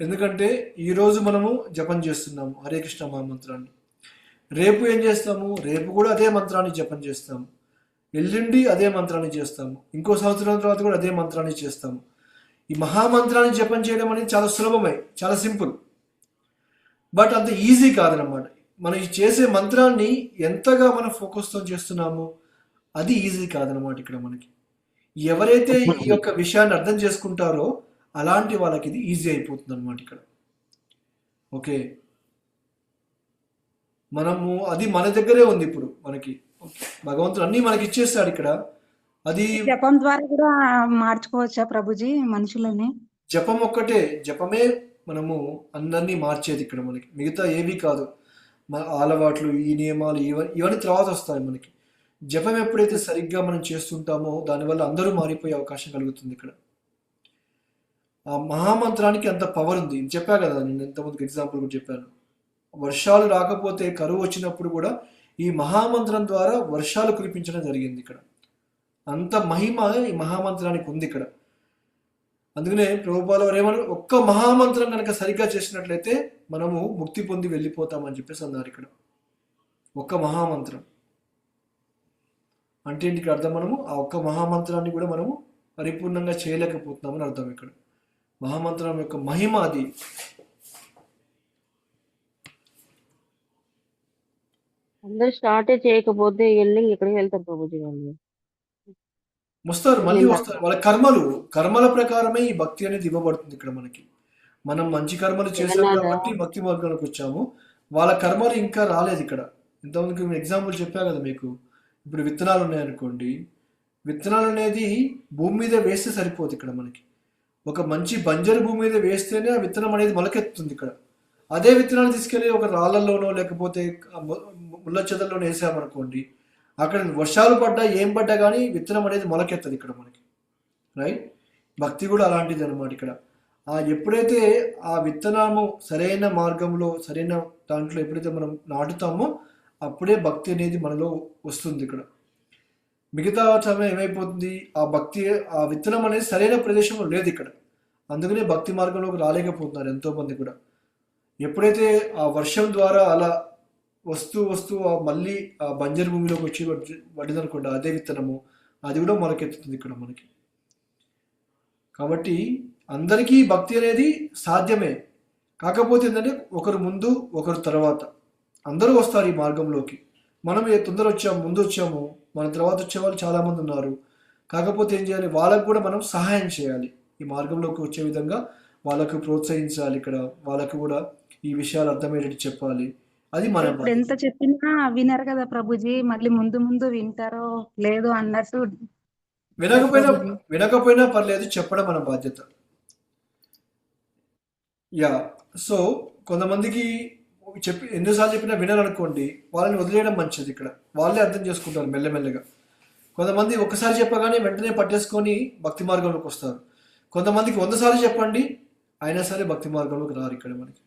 ఎందుకంటే ఈరోజు మనము జపం చేస్తున్నాము హరే కృష్ణ మహామంత్రాన్ని. రేపు ఏం చేస్తాము? రేపు కూడా అదే మంత్రాన్ని జపం చేస్తాము. ఎల్లుండి అదే మంత్రాన్ని చేస్తాము. ఇంకో సంవత్సరం తర్వాత కూడా అదే మంత్రాన్ని చేస్తాము. ఈ మహామంత్రాన్ని జపం చేయడం అనేది చాలా సులభమే, చాలా సింపుల్. బట్ అంత ఈజీ కాదనమాట. మనం ఈ చేసే మంత్రాన్ని ఎంతగా మనం ఫోకస్తో చేస్తున్నామో అది ఈజీ కాదనమాట ఇక్కడ మనకి. ఎవరైతే ఈ యొక్క విషయాన్ని అర్థం చేసుకుంటారో అలాంటి వాళ్ళకి ఇది ఈజీ అయిపోతుంది అనమాట ఇక్కడ. ఓకే, మనము అది మన దగ్గరే ఉంది ఇప్పుడు మనకి. భగవంతుడు అన్నీ మనకి ఇచ్చేస్తాడు ఇక్కడ. అది జపం ద్వారా కూడా మార్చుకోవచ్చా ప్రభుజీ మనుషులని? జపం ఒక్కటే, జపమే మనము అందరినీ మార్చేది ఇక్కడ మనకి. మిగతా ఏవి కాదు. మన అలవాట్లు, ఈ నియమాలు ఇవన్నీ తర్వాత వస్తాయి మనకి. జపం ఎప్పుడైతే సరిగ్గా మనం చేస్తుంటామో దానివల్ల అందరూ మారిపోయే అవకాశం కలుగుతుంది ఇక్కడ. ఆ మహామంత్రానికి అంత పవర్ ఉంది. చెప్పా కదా, నేను ఎంతమందికి ఎగ్జాంపుల్ కూడా చెప్పాను. వర్షాలు రాకపోతే, కరువు వచ్చినప్పుడు కూడా ఈ మహామంత్రం ద్వారా వర్షాలు కురిపించడం జరిగింది ఇక్కడ. అంత మహిమ ఈ మహామంత్రానికి ఉంది ఇక్కడ. అందుకనే ప్రభుపాల వారు ఏమన్నా, ఒక్క మహామంత్రం కనుక సరిగ్గా చేసినట్లయితే మనము ముక్తి పొంది వెళ్ళిపోతామని చెప్పేసి అన్నారు ఇక్కడ. ఒక్క మహామంత్రం అంటే ఇంటికి అర్థం, మనము ఆ ఒక్క మహామంత్రాన్ని కూడా మనము పరిపూర్ణంగా చేయలేకపోతున్నామని అర్థం ఇక్కడ. మహామంత్రం యొక్క మహిమ అది. అందరు స్టార్టే చేయకపోతే ఎండింగ్ ఎక్కడికి వెళ్తారు ప్రభుజీ వాళ్ళు? వస్తారు, మళ్ళీ వస్తారు. వాళ్ళ కర్మల ప్రకారమే ఈ భక్తి అనేది ఇవ్వబడుతుంది ఇక్కడ మనకి. మనం మంచి కర్మలు చేసాం కాబట్టి భక్తి మార్గంలోకి వచ్చాము. వాళ్ళ కర్మలు ఇంకా రాలేదు ఇక్కడ. ఇంతమందికి ఎగ్జాంపుల్ చెప్పా కదా మీకు. ఇప్పుడు విత్తనాలు ఉన్నాయనుకోండి, విత్తనాలు అనేది భూమి మీద వేస్తే సరిపోదు ఇక్కడ మనకి. ఒక మంచి బంజరు భూమి మీద వేస్తేనే ఆ విత్తనం అనేది మొలకెత్తుతుంది ఇక్కడ. అదే విత్తనాలు తీసుకెళ్ళి ఒక రాళ్ళల్లోనో లేకపోతే ముళ్ళ చెదల్లోనో వేసామనుకోండి, అక్కడ వర్షాలు పడ్డా ఏం పడ్డా కానీ విత్తనం అనేది మొలకెత్తది ఇక్కడ మనకి. రైట్? భక్తి కూడా అలాంటిది అనమాట ఇక్కడ. ఎప్పుడైతే ఆ విత్తనము సరైన మార్గంలో, సరైన దాంట్లో ఎప్పుడైతే మనం నాటుతామో అప్పుడే భక్తి అనేది మనలో వస్తుంది ఇక్కడ. మిగతా సమయం ఏమైపోతుంది, ఆ విత్తనం అనేది సరైన ప్రదేశంలో లేదు ఇక్కడ. అందుకనే భక్తి మార్గంలోకి రాలేకపోతున్నారు ఎంతోమంది కూడా. ఎప్పుడైతే ఆ వర్షం ద్వారా అలా వస్తూ మళ్ళీ ఆ బంజరు భూమిలోకి వచ్చి పడిందనుకోండి అదే విత్తనము, అది కూడా మొలకెత్తుతుంది ఇక్కడ మనకి. కాబట్టి అందరికీ భక్తి అనేది సాధ్యమే. కాకపోతే ఏంటంటే ఒకరు ముందు ఒకరు తర్వాత, అందరూ వస్తారు ఈ మార్గంలోకి. మనం ముందు వచ్చాము, మన తర్వాత వచ్చే వాళ్ళు చాలామంది ఉన్నారు. కాకపోతే ఏం చేయాలి, వాళ్ళకు కూడా మనం సహాయం చేయాలి. ఈ మార్గంలోకి వచ్చే విధంగా వాళ్ళకు ప్రోత్సహించాలి ఇక్కడ. వాళ్ళకు కూడా ఈ విషయాలు అర్థమయ్యేటట్టు చెప్పాలి. అది మన ఇప్పుడు ఎంత చెప్పినా వినరు కదా ప్రభుజీ. మళ్ళీ ముందు ముందు వింటారో లేదో అన్నట్టు. వినకపోయినా పర్లేదు, చెప్పడం మన బాధ్యత. యా. సో కొంతమందికి ఎన్నిసార్లు చెప్పినా వినాలనుకోండి, వాళ్ళని వదిలేయడం మంచిది ఇక్కడ. వాళ్ళే అర్థం చేసుకుంటారు మెల్లమెల్లగా. కొంతమంది ఒక్కసారి చెప్పగానే వెంటనే పట్టేసుకొని భక్తి మార్గంలోకి వస్తారు. కొంతమందికి 100 సార్లు చెప్పండి అయినా సరే భక్తి మార్గంలోకి రారు ఇక్కడ మనకి.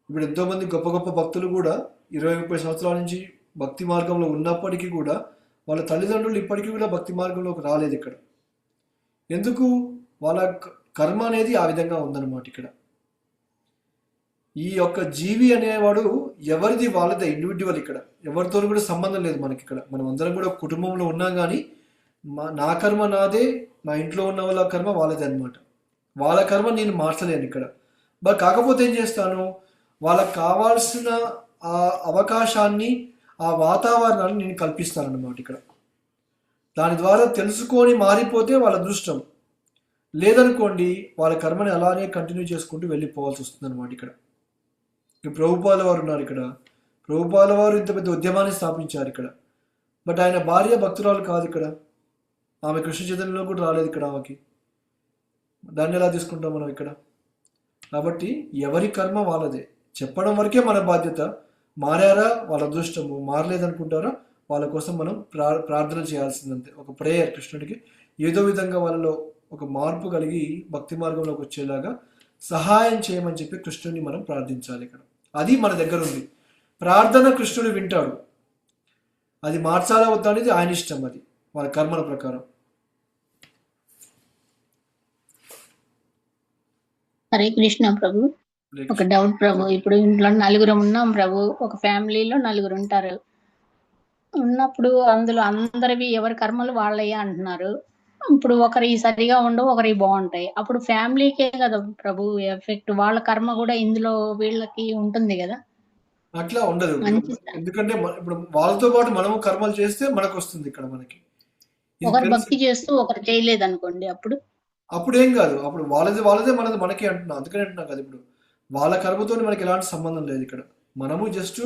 ఇప్పుడు ఎంతోమంది గొప్ప గొప్ప భక్తులు కూడా 20-30 సంవత్సరాల నుంచి భక్తి మార్గంలో ఉన్నప్పటికీ కూడా వాళ్ళ తల్లిదండ్రులు ఇప్పటికీ కూడా భక్తి మార్గంలోకి రాలేదు ఇక్కడ. ఎందుకు? వాళ్ళ కర్మ అనేది ఆ విధంగా ఉందన్నమాట ఇక్కడ. ఈ యొక్క జీవి అనేవాడు ఎవరిది వాళ్ళదే, ఇండివిజువల్ ఇక్కడ. ఎవరితో కూడా సంబంధం లేదు మనకి ఇక్కడ. మనం అందరం కూడా కుటుంబంలో ఉన్నాం కానీ నా కర్మ నాదే, మా ఇంట్లో ఉన్న వాళ్ళ కర్మ వాళ్ళదే అనమాట. వాళ్ళ కర్మ నేను మార్చలేను ఇక్కడ. బట్ కాకపోతే ఏం చేస్తాను, వాళ్ళకి కావాల్సిన ఆ అవకాశాన్ని, ఆ వాతావరణాన్ని నేను కల్పిస్తానన్నమాట ఇక్కడ. దాని ద్వారా తెలుసుకొని మారిపోతే వాళ్ళ అదృష్టం. లేదనుకోండి వాళ్ళ కర్మని అలానే కంటిన్యూ చేసుకుంటూ వెళ్ళిపోవాల్సి వస్తుంది అనమాట ఇక్కడ. ఇప్పుడు ప్రభుపాల వారు ఉన్నారు ఇక్కడ. ప్రభుపాల వారు ఇంత పెద్ద ఉద్యమాన్ని స్థాపించారు ఇక్కడ. బట్ ఆయన భార్య భక్తురాలు కాదు ఇక్కడ. ఆమె కృష్ణ చైతన్యంలో కూడా రాలేదు ఇక్కడ ఆమెకి. దాన్ని ఎలా తీసుకుంటాం మనం ఇక్కడ? కాబట్టి ఎవరి కర్మ వాళ్ళదే. చెప్పడం వరకే మన బాధ్యత. మారారా వాళ్ళ అదృష్టము, మారలేదనుకుంటారా వాళ్ళ కోసం మనం ప్రార్థన చేయాల్సిందంతే. ఒక ప్రేయర్ కృష్ణుడికి ఏదో విధంగా వాళ్ళలో ఒక మార్పు కలిగి భక్తి మార్గంలోకి వచ్చేలాగా సహాయం చేయమని చెప్పి కృష్ణుడిని మనం ప్రార్థించాలి ఇక్కడ. అది మన దగ్గర ఉంది. ప్రార్థన కృష్ణుడు వింటాడు. అది మార్చాలా వద్దా అనేది ఆయన ఇష్టం. అది వాళ్ళ కర్మల ప్రకారం. హరే కృష్ణ ప్రభు. ఒక డౌట్ ప్రభు. ఇప్పుడు ఇంట్లో నలుగురు ఉన్నాం ప్రభు. ఒక ఫ్యామిలీలో నలుగురు ఉంటారు. ఉన్నప్పుడు అందులో అందరివి ఎవరి కర్మలు వాళ్ళయ్యా అంటున్నారు. ఇప్పుడు ఒకరి సరిగా ఉండవు, ఒకరి బాగుంటాయి. అప్పుడు ఫ్యామిలీకే కదా ప్రభు ఎఫెక్ట్. వాళ్ళ కర్మ కూడా ఇందులో వీళ్ళకి ఉంటుంది కదా. అట్లా ఉండదు. మంచి ఎందుకంటే ఇప్పుడు వాళ్ళతో పాటు మనము కర్మలు చేస్తే మనకు వస్తుంది ఇక్కడ మనకి. ఇది ఒకరు తెలుసు. భక్తి చేస్తూ ఒకరు చేయలేదు అనుకోండి, అప్పుడు ఏం కాదు. అప్పుడు వాళ్ళదే మనది మనకి అంటున్నాం. అందుకని అంటున్నాం కదా. ఇప్పుడు వాళ్ళ కర్మతో మనకి ఎలాంటి సంబంధం లేదు ఇక్కడ. మనము జస్ట్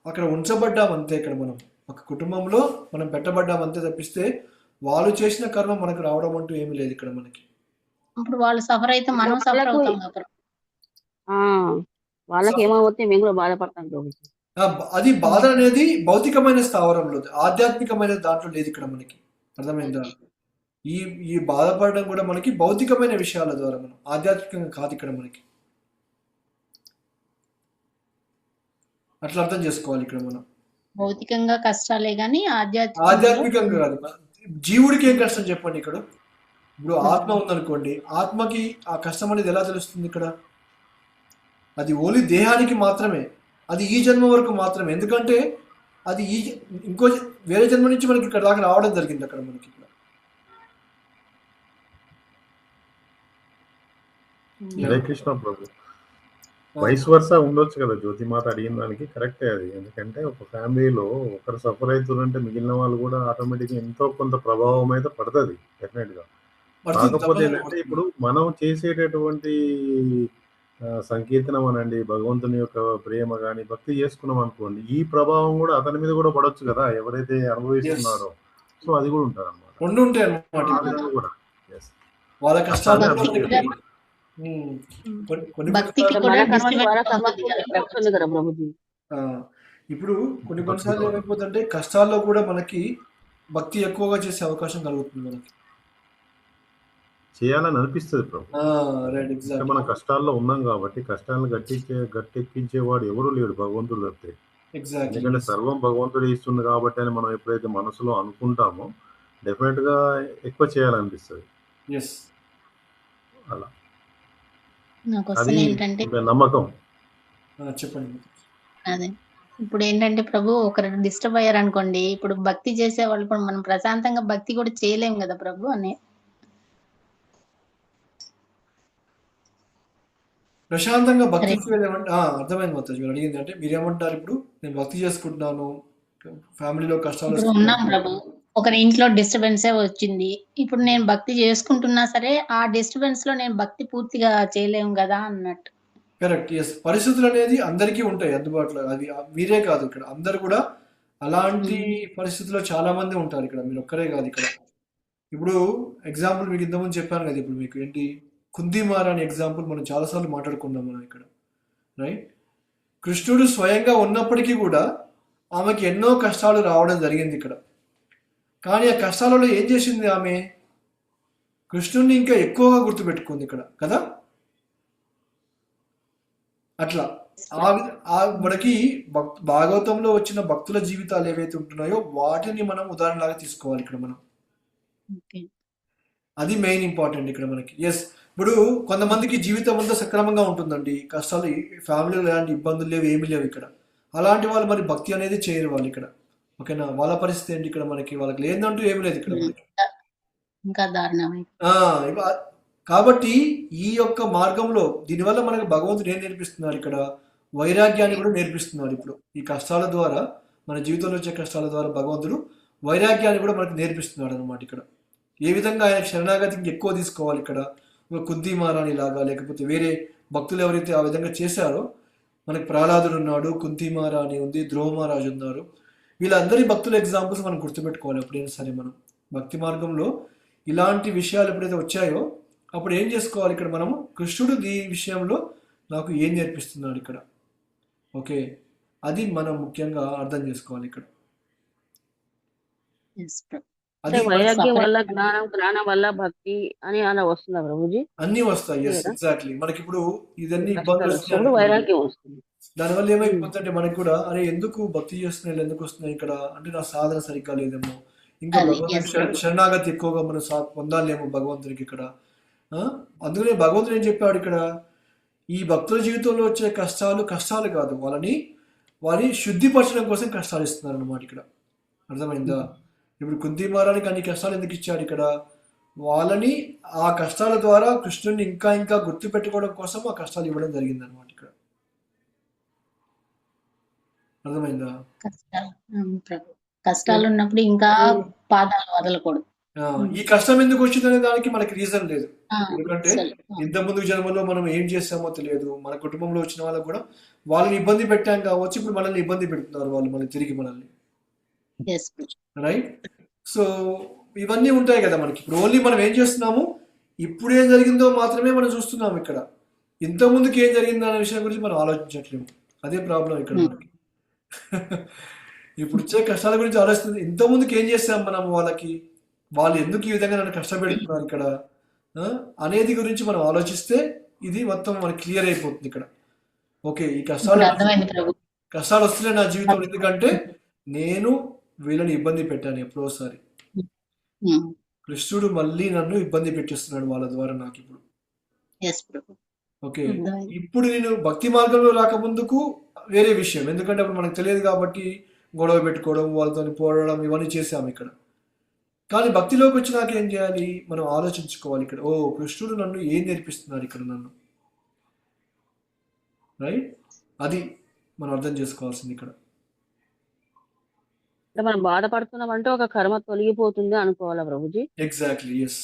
అక్కడ ఉంచబడ్డాం అంతే. ఇక్కడ మనం ఒక కుటుంబంలో మనం పెట్టబడ్డాం అంతే తప్పిస్తే వాళ్ళు చేసిన కర్మ మనకు రావడం అంటూ ఏమీ లేదు ఇక్కడ మనకి. అప్పుడు వాళ్ళు సఫర్ అయితే మనం సఫర్ వాళ్ళకు అవుతాం కదా ప్రభు. ఆ వాళ్ళకి ఏమవుతే మేము కూడా బాధపడతాం ప్రభుజీ. అది బాధ అనేది భౌతికమైన స్థావరంలో, ఆధ్యాత్మికమైన దాంట్లో లేదు ఇక్కడ మనకి. అర్థమైందా? ఈ ఈ బాధపడడం కూడా మనకి భౌతికమైన విషయాల ద్వారా, మనం ఆధ్యాత్మికంగా కాదు ఇక్కడ మనకి. అట్లా అర్థం చేసుకోవాలి ఇక్కడ మనం. భౌతికంగా కష్టాలే గాని ఆధ్యాత్మికంగా కాదు. జీవుడికి ఏం కష్టం చెప్పండి ఇక్కడ. ఇప్పుడు ఆత్మ ఉందనుకోండి, ఆత్మకి ఆ కష్టం అనేది ఎలా తెలుస్తుంది ఇక్కడ? అది ఓన్లీ దేహానికి మాత్రమే. అది ఈ జన్మ వరకు మాత్రమే. ఎందుకంటే అది ఇంకో వేరే జన్మ నుంచి మనకి ఇక్కడ దాకా రావడం జరిగింది అక్కడ మనకి. హరే కృష్ణ ప్రభు. వైస్ వర్సా ఉండొచ్చు కదా. జ్యోతిమాత అడిగిన దానికి కరెక్టే అది. ఎందుకంటే ఒక ఫ్యామిలీలో ఒకరు సఫర్ అవుతుందంటే మిగిలిన వాళ్ళు కూడా ఆటోమేటిక్గా ఎంతో కొంత ప్రభావం అయితే పడుతుంది డెఫినెట్ గా. కాకపోతే ఏంటంటే ఇప్పుడు మనం చేసేటటువంటి సంకీర్తనం అనండి, భగవంతుని యొక్క ప్రేమ కానీ భక్తి చేసుకున్నాం అనుకోండి, ఈ ప్రభావం కూడా అతని మీద కూడా పడవచ్చు కదా, ఎవరైతే అనుభవిస్తున్నారో. సో అది కూడా ఉంటుంది అనమాట. రెండు ఉంటాయి అన్నమాట కూడా. వాళ్ళ కష్టాలు. ఇప్పుడు కొన్నిసార్లు ఏమైపోతుందంటే కష్టాల్లో కూడా మనకి భక్తి ఎక్కువగా చేసే అవకాశం కలుగుతుంది మనకి. చేయాలని అనిపిస్తుంది ప్రభు. మనం కష్టాల్లో ఉన్నాం కాబట్టి కష్టాలను గట్టెక్కించేవాడు ఎవరు లేడు భగవంతుడు తప్పితే. ఎందుకంటే సర్వం భగవంతుడు ఇస్తుంది కాబట్టి అని మనం ఎప్పుడైతే మనసులో అనుకుంటామో డెఫినెట్ గా ఎక్కువ చేయాలనిపిస్తుంది. అలా అది నమ్మకం. చెప్పండి. అదే ఇప్పుడు ఏంటంటే ప్రభు ఒకరు డిస్టర్బ్ అయ్యారు అనుకోండి, ఇప్పుడు భక్తి చేసే వాళ్ళు కూడా మనం ప్రశాంతంగా భక్తి కూడా చేయలేము కదా ప్రభు అని. ప్రశాంతంగా భక్తి చేయలేమంటే అర్థమైంది మొత్తం మీరు అడిగింది. అంటే మీరేమంటారు? ఇప్పుడు నేను భక్తి చేసుకుంటున్నాను, ఫ్యామిలీలో కష్టాలు ఉన్నాం ప్రభు, ఒకరి ఇంట్లో డిస్టర్బెన్సే వచ్చింది, ఇప్పుడు నేను భక్తి చేసుకుంటున్నా సరే ఆ డిస్టర్బెన్స్ లో నేను భక్తి పూర్తిగా చేయలేము కదా అన్నట్టు. కరెక్ట్. ఎస్. పరిస్థితులు అనేది అందరికీ ఉంటాయి అందుబాటులో. అది మీరే కాదు, ఇక్కడ అందరు కూడా అలాంటి పరిస్థితుల్లో చాలా మంది ఉంటారు ఇక్కడ. మీరు ఒక్కరే కాదు ఇక్కడ. ఇప్పుడు ఎగ్జాంపుల్ మీకు ఇంతకుముందు చెప్పాను కదా. ఇప్పుడు మీకు ఏంటి కుందీమార అనే ఎగ్జాంపుల్ మనం చాలాసార్లు మాట్లాడుకున్నాం మనం ఇక్కడ. రైట్. కృష్ణుడు స్వయంగా ఉన్నప్పటికీ కూడా ఆమెకి ఎన్నో కష్టాలు రావడం జరిగింది ఇక్కడ. కానీ ఆ కష్టాలలో ఏం చేసింది ఆమె? కృష్ణుడిని ఇంకా ఎక్కువగా గుర్తుపెట్టుకుంది ఇక్కడ కదా. అట్లా మనకి భాగవతంలో వచ్చిన భక్తుల జీవితాలు ఏవైతే ఉంటున్నాయో వాటిని మనం ఉదాహరణలాగా తీసుకోవాలి ఇక్కడ మనం. అది మెయిన్ ఇంపార్టెంట్ ఇక్కడ మనకి. ఎస్. ఇప్పుడు కొంతమందికి జీవితం అంతా సక్రమంగా ఉంటుందండి, కష్టాలు ఫ్యామిలీలో ఎలాంటి ఇబ్బందులు లేవు, ఏమీ లేవు ఇక్కడ. అలాంటి వాళ్ళు మరి భక్తి అనేది చేయరు వాళ్ళు ఇక్కడ. ఓకేనా? వాళ్ళ పరిస్థితి ఏంటి ఇక్కడ మనకి? వాళ్ళకి లేదంటూ ఏమి లేదు ఇక్కడ మనకి. ఇంకా దారుణమే. కాబట్టి ఈ యొక్క మార్గంలో దీనివల్ల మనకు భగవంతుడు ఏం నేర్పిస్తున్నారు ఇక్కడ? వైరాగ్యాన్ని కూడా నేర్పిస్తున్నాడు. ఇప్పుడు ఈ కష్టాల ద్వారా, మన జీవితంలో వచ్చే కష్టాల ద్వారా భగవంతుడు వైరాగ్యాన్ని కూడా మనకు నేర్పిస్తున్నాడు అనమాట. ఇక్కడ ఏ విధంగా ఆయన శరణాగతికి ఎక్కువ తీసుకోవాలి, ఇక్కడ ఒక కుంతి మహారాణి లాగా, లేకపోతే వేరే భక్తులు ఎవరైతే ఆ విధంగా చేశారో, మనకి ప్రహ్లాదుడు ఉన్నాడు, కుంతి మహారాణి ఉంది, ధ్రువ మహారాజు ఉన్నారు. వీళ్ళందరి భక్తుల ఎగ్జాంపుల్స్ మనం గుర్తుపెట్టుకోవాలి ఎప్పుడైనా సరే. మనం భక్తి మార్గంలో ఇలాంటి విషయాలు ఎప్పుడైతే వచ్చాయో అప్పుడు ఏం చేసుకోవాలి, ఇక్కడ మనము కృష్ణుడు ఈ విషయంలో నాకు ఏం నేర్పిస్తున్నాడు ఇక్కడ, ఓకే, అది మనం ముఖ్యంగా అర్థం చేసుకోవాలి ఇక్కడ. Yes, ప్రభు. అది అంటే వైరాగ్యం వల్ల జ్ఞానం, జ్ఞానం వల్ల భక్తి అని అలా వస్తుందా ప్రభుజీ? అన్నీ వస్తాయి. ఎస్, లేదా? ఎగ్జాక్ట్లీ. మనకి ఇప్పుడు ఇదన్నీ ఇబ్బందులు కష్టాలు వస్తున్నాయి వచ్చినప్పుడు అనుకోండి. వైరాగ్యం వస్తుంది. దానివల్ల ఏమైపోతుందంటే మనకి కూడా అరే ఎందుకు భక్తి చేస్తున్నాయి, ఎందుకు వస్తున్నాయి ఇక్కడ అంటే నా సాధన సరిగ్గా లేదేమో, ఇంకా అది, భగవంతుడి yes, ప్రభు. శరణాగతి ఎక్కువగా మనం పొందాలేమో భగవంతుడికి ఇక్కడ. ఆ? అందుకనే భగవంతుడు ఏం చెప్పాడు ఇక్కడ, ఈ భక్తుల జీవితంలో వచ్చే కష్టాలు కాదు, వారిని శుద్ధిపరచడం కోసం కష్టాలు ఇస్తున్నారు అన్నమాట ఇక్కడ. అర్థమైందా? ఇప్పుడు కుంతి మహారానికి అన్ని కష్టాలు ఎందుకు ఇచ్చాడు ఇక్కడ, వాళ్ళని ఆ కష్టాల ద్వారా కృష్ణుడిని ఇంకా ఇంకా గుర్తు పెట్టుకోవడం కోసం ఆ కష్టాలు ఇవ్వడం జరిగింది అనమాట ఇక్కడ. అర్థమైందా? కష్టాలు ప్రభు. కష్టాలు ఉన్నప్పుడు ఇంకా పాదాలు వదలకూడదు. ఈ కష్టం ఎందుకు వచ్చిందనే దానికి మనకి రీజన్ లేదు. ఆ, ఎందుకంటే అసలు, ఇంత ముందు జన్మలో మనం ఏం చేస్తామో తెలియదు. మన కుటుంబంలో వచ్చిన వాళ్ళకు కూడా వాళ్ళని ఇబ్బంది పెట్టాం కావచ్చు, ఇప్పుడు మనల్ని ఇబ్బంది పెడుతున్నారు వాళ్ళు, మళ్ళీ తిరిగి మనల్ని. yes, ప్రభు. రైట్? సో ఇవన్నీ ఉంటాయి కదా మనకి. ఇప్పుడు ఓన్లీ మనం ఏం చేస్తున్నాము, ఇప్పుడు ఏం జరిగిందో మాత్రమే మనం చూస్తున్నాము ఇక్కడ. ఇంత ముందుకు ఏం జరిగిందో అనే విషయం గురించి మనం ఆలోచించట్లేము. అదే ప్రాబ్లం ఇక్కడ మనకి. ఇప్పుడు వచ్చే కష్టాల గురించి ఆలోచిస్తుంది. ఇంత ముందుకు ఏం చేస్తాం మనం వాళ్ళకి, వాళ్ళు ఎందుకు ఈ విధంగా నన్ను కష్టపెడుతున్నారు ఇక్కడ అనేది గురించి మనం ఆలోచిస్తే ఇది మొత్తం మనకి క్లియర్ అయిపోతుంది ఇక్కడ. ఓకే, ఈ ఇప్పుడు అర్థమైంది ప్రభు. కష్టాలు వస్తున్నాయి నా జీవితంలో ఎందుకంటే నేను వీళ్ళని ఇబ్బంది పెట్టాను ఎప్పుడోసారి. ఉమ్, కృష్ణుడు మళ్ళీ నన్ను ఇబ్బంది పెట్టిస్తున్నాడు వాళ్ళ ద్వారా నాకు ఇప్పుడు. yes, ప్రభు. ఓకే, అర్థమైంది. ఇప్పుడు నేను భక్తి మార్గంలో రాకముందుకు వేరే విషయం, ఎందుకంటే అప్పుడు మనకు తెలియదు కాబట్టి గొడవ పెట్టుకోవడం, వాళ్ళతో పోవడం ఇవన్నీ చేసాము ఇక్కడ. కానీ భక్తిలోకి వచ్చినాక ఏం చేయాలి, మనం ఆలోచించుకోవాలి ఇక్కడ. ఓ, కృష్ణుడు నన్ను ఏం నేర్పిస్తున్నాడు ఇక్కడ నన్ను, రైట్? అది మనం అర్థం చేసుకోవాల్సింది ఇక్కడ. అంటే మనం బాధపడుతున్నాం అంటే ఒక కర్మ తొలగిపోతుంది అనుకోవాలా ప్రభుజీ? Exactly, yes.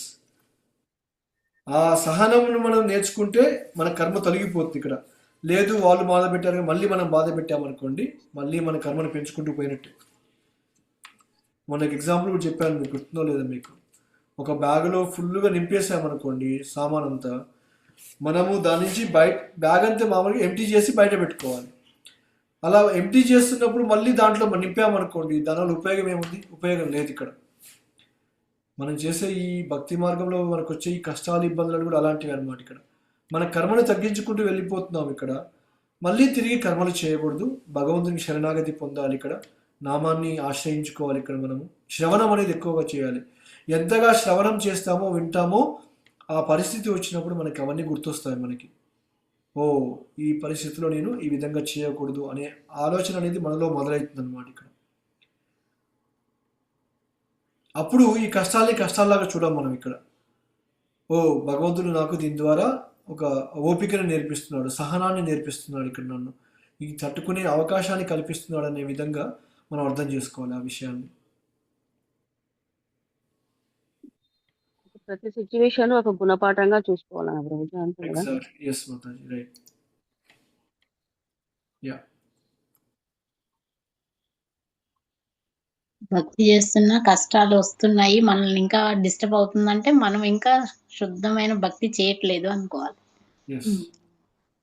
ఆ సహనమును మనం నేర్చుకుంటే మన కర్మ తొలగిపోతుంది ఇక్కడ. లేదు వాళ్ళు బాధ పెట్టారు మళ్ళీ మనం బాధ పెట్టామనుకోండి, మళ్ళీ మన కర్మను పెంచుకుంటూ పోయినట్టు. మనకి ఎగ్జాంపుల్ కూడా చెప్పాను, మీకు గుర్తుందో లేదా మీకు. ఒక బ్యాగ్లో ఫుల్గా నింపేసామనుకోండి సామాన్ అంతా, మనము దాని నుంచి బ్యాగ్ అంతా మామూలుగా ఎంటీ చేసి బయట పెట్టుకోవాలి. అలా ఎంటీ చేస్తున్నప్పుడు మళ్ళీ దాంట్లో మనం నింపామనుకోండి, దానివల్ల ఉపయోగం ఏముంది? ఉపయోగం లేదు ఇక్కడ. మనం చేసే ఈ భక్తి మార్గంలో మనకు వచ్చే ఈ కష్టాలు ఇబ్బందులు కూడా అలాంటివి అనమాట. ఇక్కడ మన కర్మను తగ్గించుకుంటూ వెళ్ళిపోతున్నాం ఇక్కడ. మళ్ళీ తిరిగి కర్మలు చేయకూడదు, భగవంతునికి శరణాగతి పొందాలి ఇక్కడ, నామాన్ని ఆశ్రయించుకోవాలి ఇక్కడ. మనము శ్రవణం అనేది ఎక్కువగా చేయాలి. ఎంతగా శ్రవణం చేస్తామో వింటామో ఆ పరిస్థితి వచ్చినప్పుడు మనకి అవన్నీ గుర్తొస్తాయి మనకి. ఓ, ఈ పరిస్థితిలో నేను ఈ విధంగా చేయకూడదు అనే ఆలోచన అనేది మనలో మొదలవుతుంది అనమాట ఇక్కడ. అప్పుడు ఈ కష్టాల్ని కష్టాల్లాగా చూడం మనం ఇక్కడ. ఓ, భగవంతుడు నాకు దీని ద్వారా ఒక ఓపికను నేర్పిస్తున్నాడు, సహనాన్ని నేర్పిస్తున్నాడు ఇక్కడ, నన్ను ఈ తట్టుకునే అవకాశాన్ని కల్పిస్తున్నాడు అనే విధంగా మనం అర్థం చేసుకోవాలి ఆ విషయాన్ని. ప్రతి సిచ్యువేషన్ ఒక గుణపాఠంగా చూసుకోవాలా ప్రభుజీ, అంతే కదా? ఎగ్జాక్ట్లీ, ఎస్ మాతాజీ, రైట్. యా, భక్తి చేస్తున్నా కష్టాలు వస్తున్నాయి, మనల్ని ఇంకా డిస్టర్బ్ అవుతుందంటే మనం ఇంకా శుద్ధమైన భక్తి చేయట్లేదు అనుకోవాలి. ఎస్,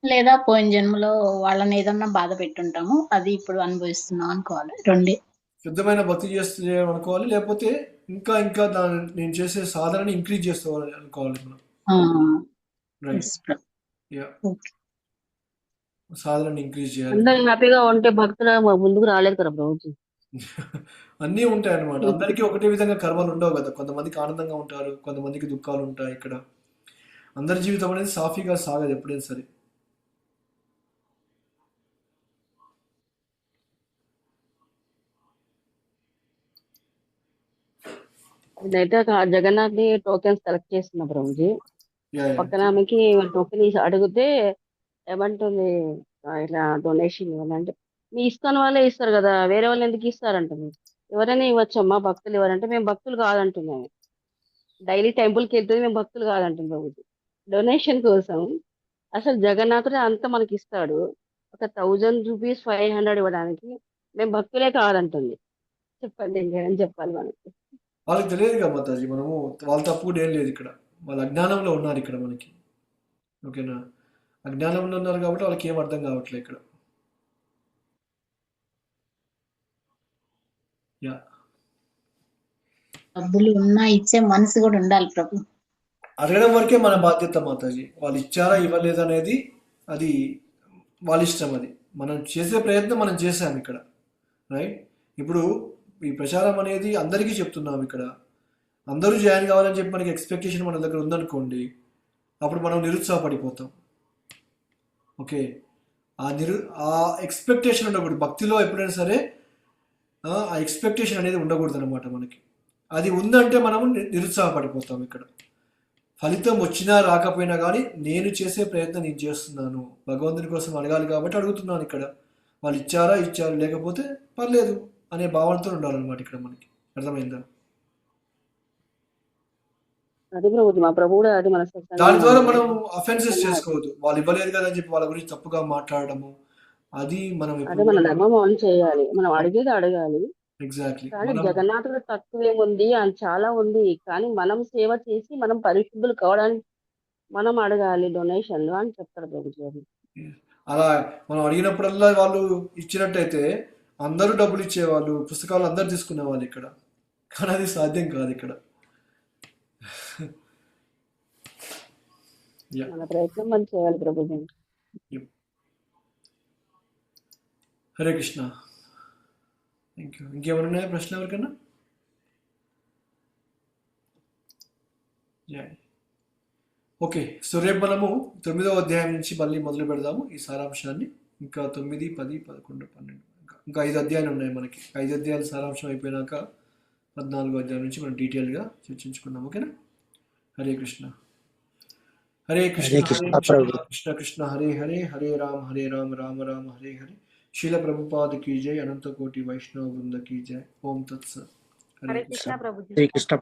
లేదా పోయిన జన్మలో వాళ్ళని ఏదన్నా బాధ పెట్టుంటాము, అది ఇప్పుడు అనుభవిస్తున్నాం అనుకోవాలి. రెండే. శుద్ధమైన భక్తి చేస్తే అనుకోవాలి, లేకపోతే ఇంకా ఇంకా దాన్ని నేను చేసే సాధనని ఇంక్రీజ్ చేసుకోవాలి అనుకోవాలి మనం. ఆ, right, yes, Prabhu. Yeah, Okay. సాధనని ఇంక్రీజ్ చేయాలి. అందరు హ్యాపీగా ఉంటే భక్తులు ముందుకు రాలేదు కదా ప్రభుజీ. అన్నీ ఉంటాయి అన్నమాట. అందరికీ ఒకటే విధంగా కర్మలు ఉండవు కదా. కొంతమందికి ఆనందంగా ఉంటారు, కొంతమందికి దుఃఖాలు ఉంటాయి ఇక్కడ. అందరి జీవితం అనేది సాఫీగా సాగదు ఎప్పుడైనా సరే. నేనైతే జగన్నాథ్ ని టోకెన్స్ కలెక్ట్ చేస్తున్నా ప్రభుజీ. Yeah, yeah. పక్కన ఆమెకి టోకెన్ అడిగితే ఏమంటుంది, ఇట్లా డొనేషన్ ఇవ్వాలంటే మీ ఇస్తాను వాళ్ళే ఇస్తారు కదా, వేరే వాళ్ళు ఎందుకు ఇస్తారంట మీరు? ఎవరైనా ఇవ్వచ్చమ్మా, భక్తులు ఎవరంటే మేము భక్తులు కాదంటున్నాము. డైలీ టెంపుల్కి వెళ్తే మేము భక్తులు కాదంటున్నాం బాబుజీ. డొనేషన్ కోసం అసలు జగన్నాథుడే అంత మనకి ఇస్తాడు, ఒక 1000 రూపీస్ 500 ఇవ్వడానికి మేము భక్తులే కాదంటుంది. చెప్పండి ఇంకేం చెప్పాలి మనకి? వాళ్ళకి తెలియదు కదా మాతాజీ, మనము వాళ్ళ తప్పు కూడా ఏం లేదు ఇక్కడ. వాళ్ళ అజ్ఞానంలో ఉన్నారు ఇక్కడ మనకి. ఓకేనా? అజ్ఞానంలో ఉన్నారు కాబట్టి వాళ్ళకి ఏం అర్థం కావట్లేదు ఇక్కడ. యా. డబ్బులు ఉన్నా ఇచ్చే మనసు కూడా ఉండాలి ప్రభు. అడగడం వరకే మన బాధ్యత మాతాజీ. వాళ్ళు ఇచ్చారా ఇవ్వలేదు అనేది అది వాళ్ళ ఇష్టం. అది మనం చేసే ప్రయత్నం మనం చేసాం ఇక్కడ, రైట్? ఇప్పుడు ఈ ప్రచారం అనేది అందరికీ చెప్తున్నాం ఇక్కడ. అందరూ జాయిన్ కావాలని చెప్పి మనకి ఎక్స్పెక్టేషన్ మన దగ్గర ఉందనుకోండి, అప్పుడు మనం నిరుత్సాహపడిపోతాం. ఓకే, ఆ ఎక్స్పెక్టేషన్ ఉండకూడదు. భక్తిలో ఎప్పుడైనా సరే ఆ ఎక్స్పెక్టేషన్ అనేది ఉండకూడదు అనమాట మనకి. అది ఉందంటే మనము నిరుత్సాహపడిపోతాం ఇక్కడ. ఫలితం వచ్చినా రాకపోయినా కానీ నేను చేసే ప్రయత్నం నేను చేస్తున్నాను, భగవంతుని కోసం అడగాలి కాబట్టి అడుగుతున్నాను ఇక్కడ. వాళ్ళు ఇచ్చారు, లేకపోతే పర్లేదు అనే భావనతో ఉండాలన్నమాట ఇక్కడ మనకి. అర్థమైందా? అది ప్రభుజీ, మా ప్రభు కూడా అది మన దాని ద్వారా మనం అఫెన్సెస్ చేసుకోవద్దు. వాళ్ళు ఇవ్వలేదు కదా అని చెప్పి వాళ్ళ గురించి తప్పుగా మాట్లాడడము, అది మనం అదే మన ధర్మం ఆన్ చేయాలి. మనం అడిగేది అడగాలి. ఎగ్జాక్ట్లీ. కానీ జగన్నాథుడు తక్కువేముంది అని చాలా ఉంది, కానీ మనం సేవ చేసి మనం పరిశుద్ధులు కావడానికి మనం అడగాలి డొనేషన్లు అని చెప్తారు ప్రభుజీ. అది అలా మనం అడిగినప్పుడల్లా వాళ్ళు ఇచ్చినట్టయితే అందరూ డబ్బులు ఇచ్చేవాళ్ళు, పుస్తకాలు అందరు తీసుకునేవాళ్ళు ఇక్కడ. కానీ అది సాధ్యం కాదు ఇక్కడ. మన ప్రయత్నం మనం చేయాలి ప్రభుజీ. హరే కృష్ణ. ఇంకేమైనా ఉన్నాయా ప్రశ్న ఎవరికన్నా? ఓకే, సో రేపు మనము 9వ అధ్యాయం నుంచి మళ్ళీ మొదలు పెడదాము ఈ సారాంశాన్ని. ఇంకా 9, 10, 11, 12 ఇంకా 5 అధ్యాయాలు ఉన్నాయి మనకి. 5 అధ్యాయాలు సారాంశం అయిపోయినాక 14వ అధ్యాయం నుంచి మనం డీటెయిల్గా చర్చించుకుందాం. ఓకేనా? హరే కృష్ణ. హరే కృష్ణ కృష్ణ కృష్ణ హరే హరే, హరే రామ రామ రామ హరే హరే. శీల ప్రభుపాద కీ జై, అనంత కోటి వైష్ణవ వృంద కీ జై. ఓం తత్సత్. హరే కృష్ణ. ప్రభుజీ. శ్రీకృష్ణ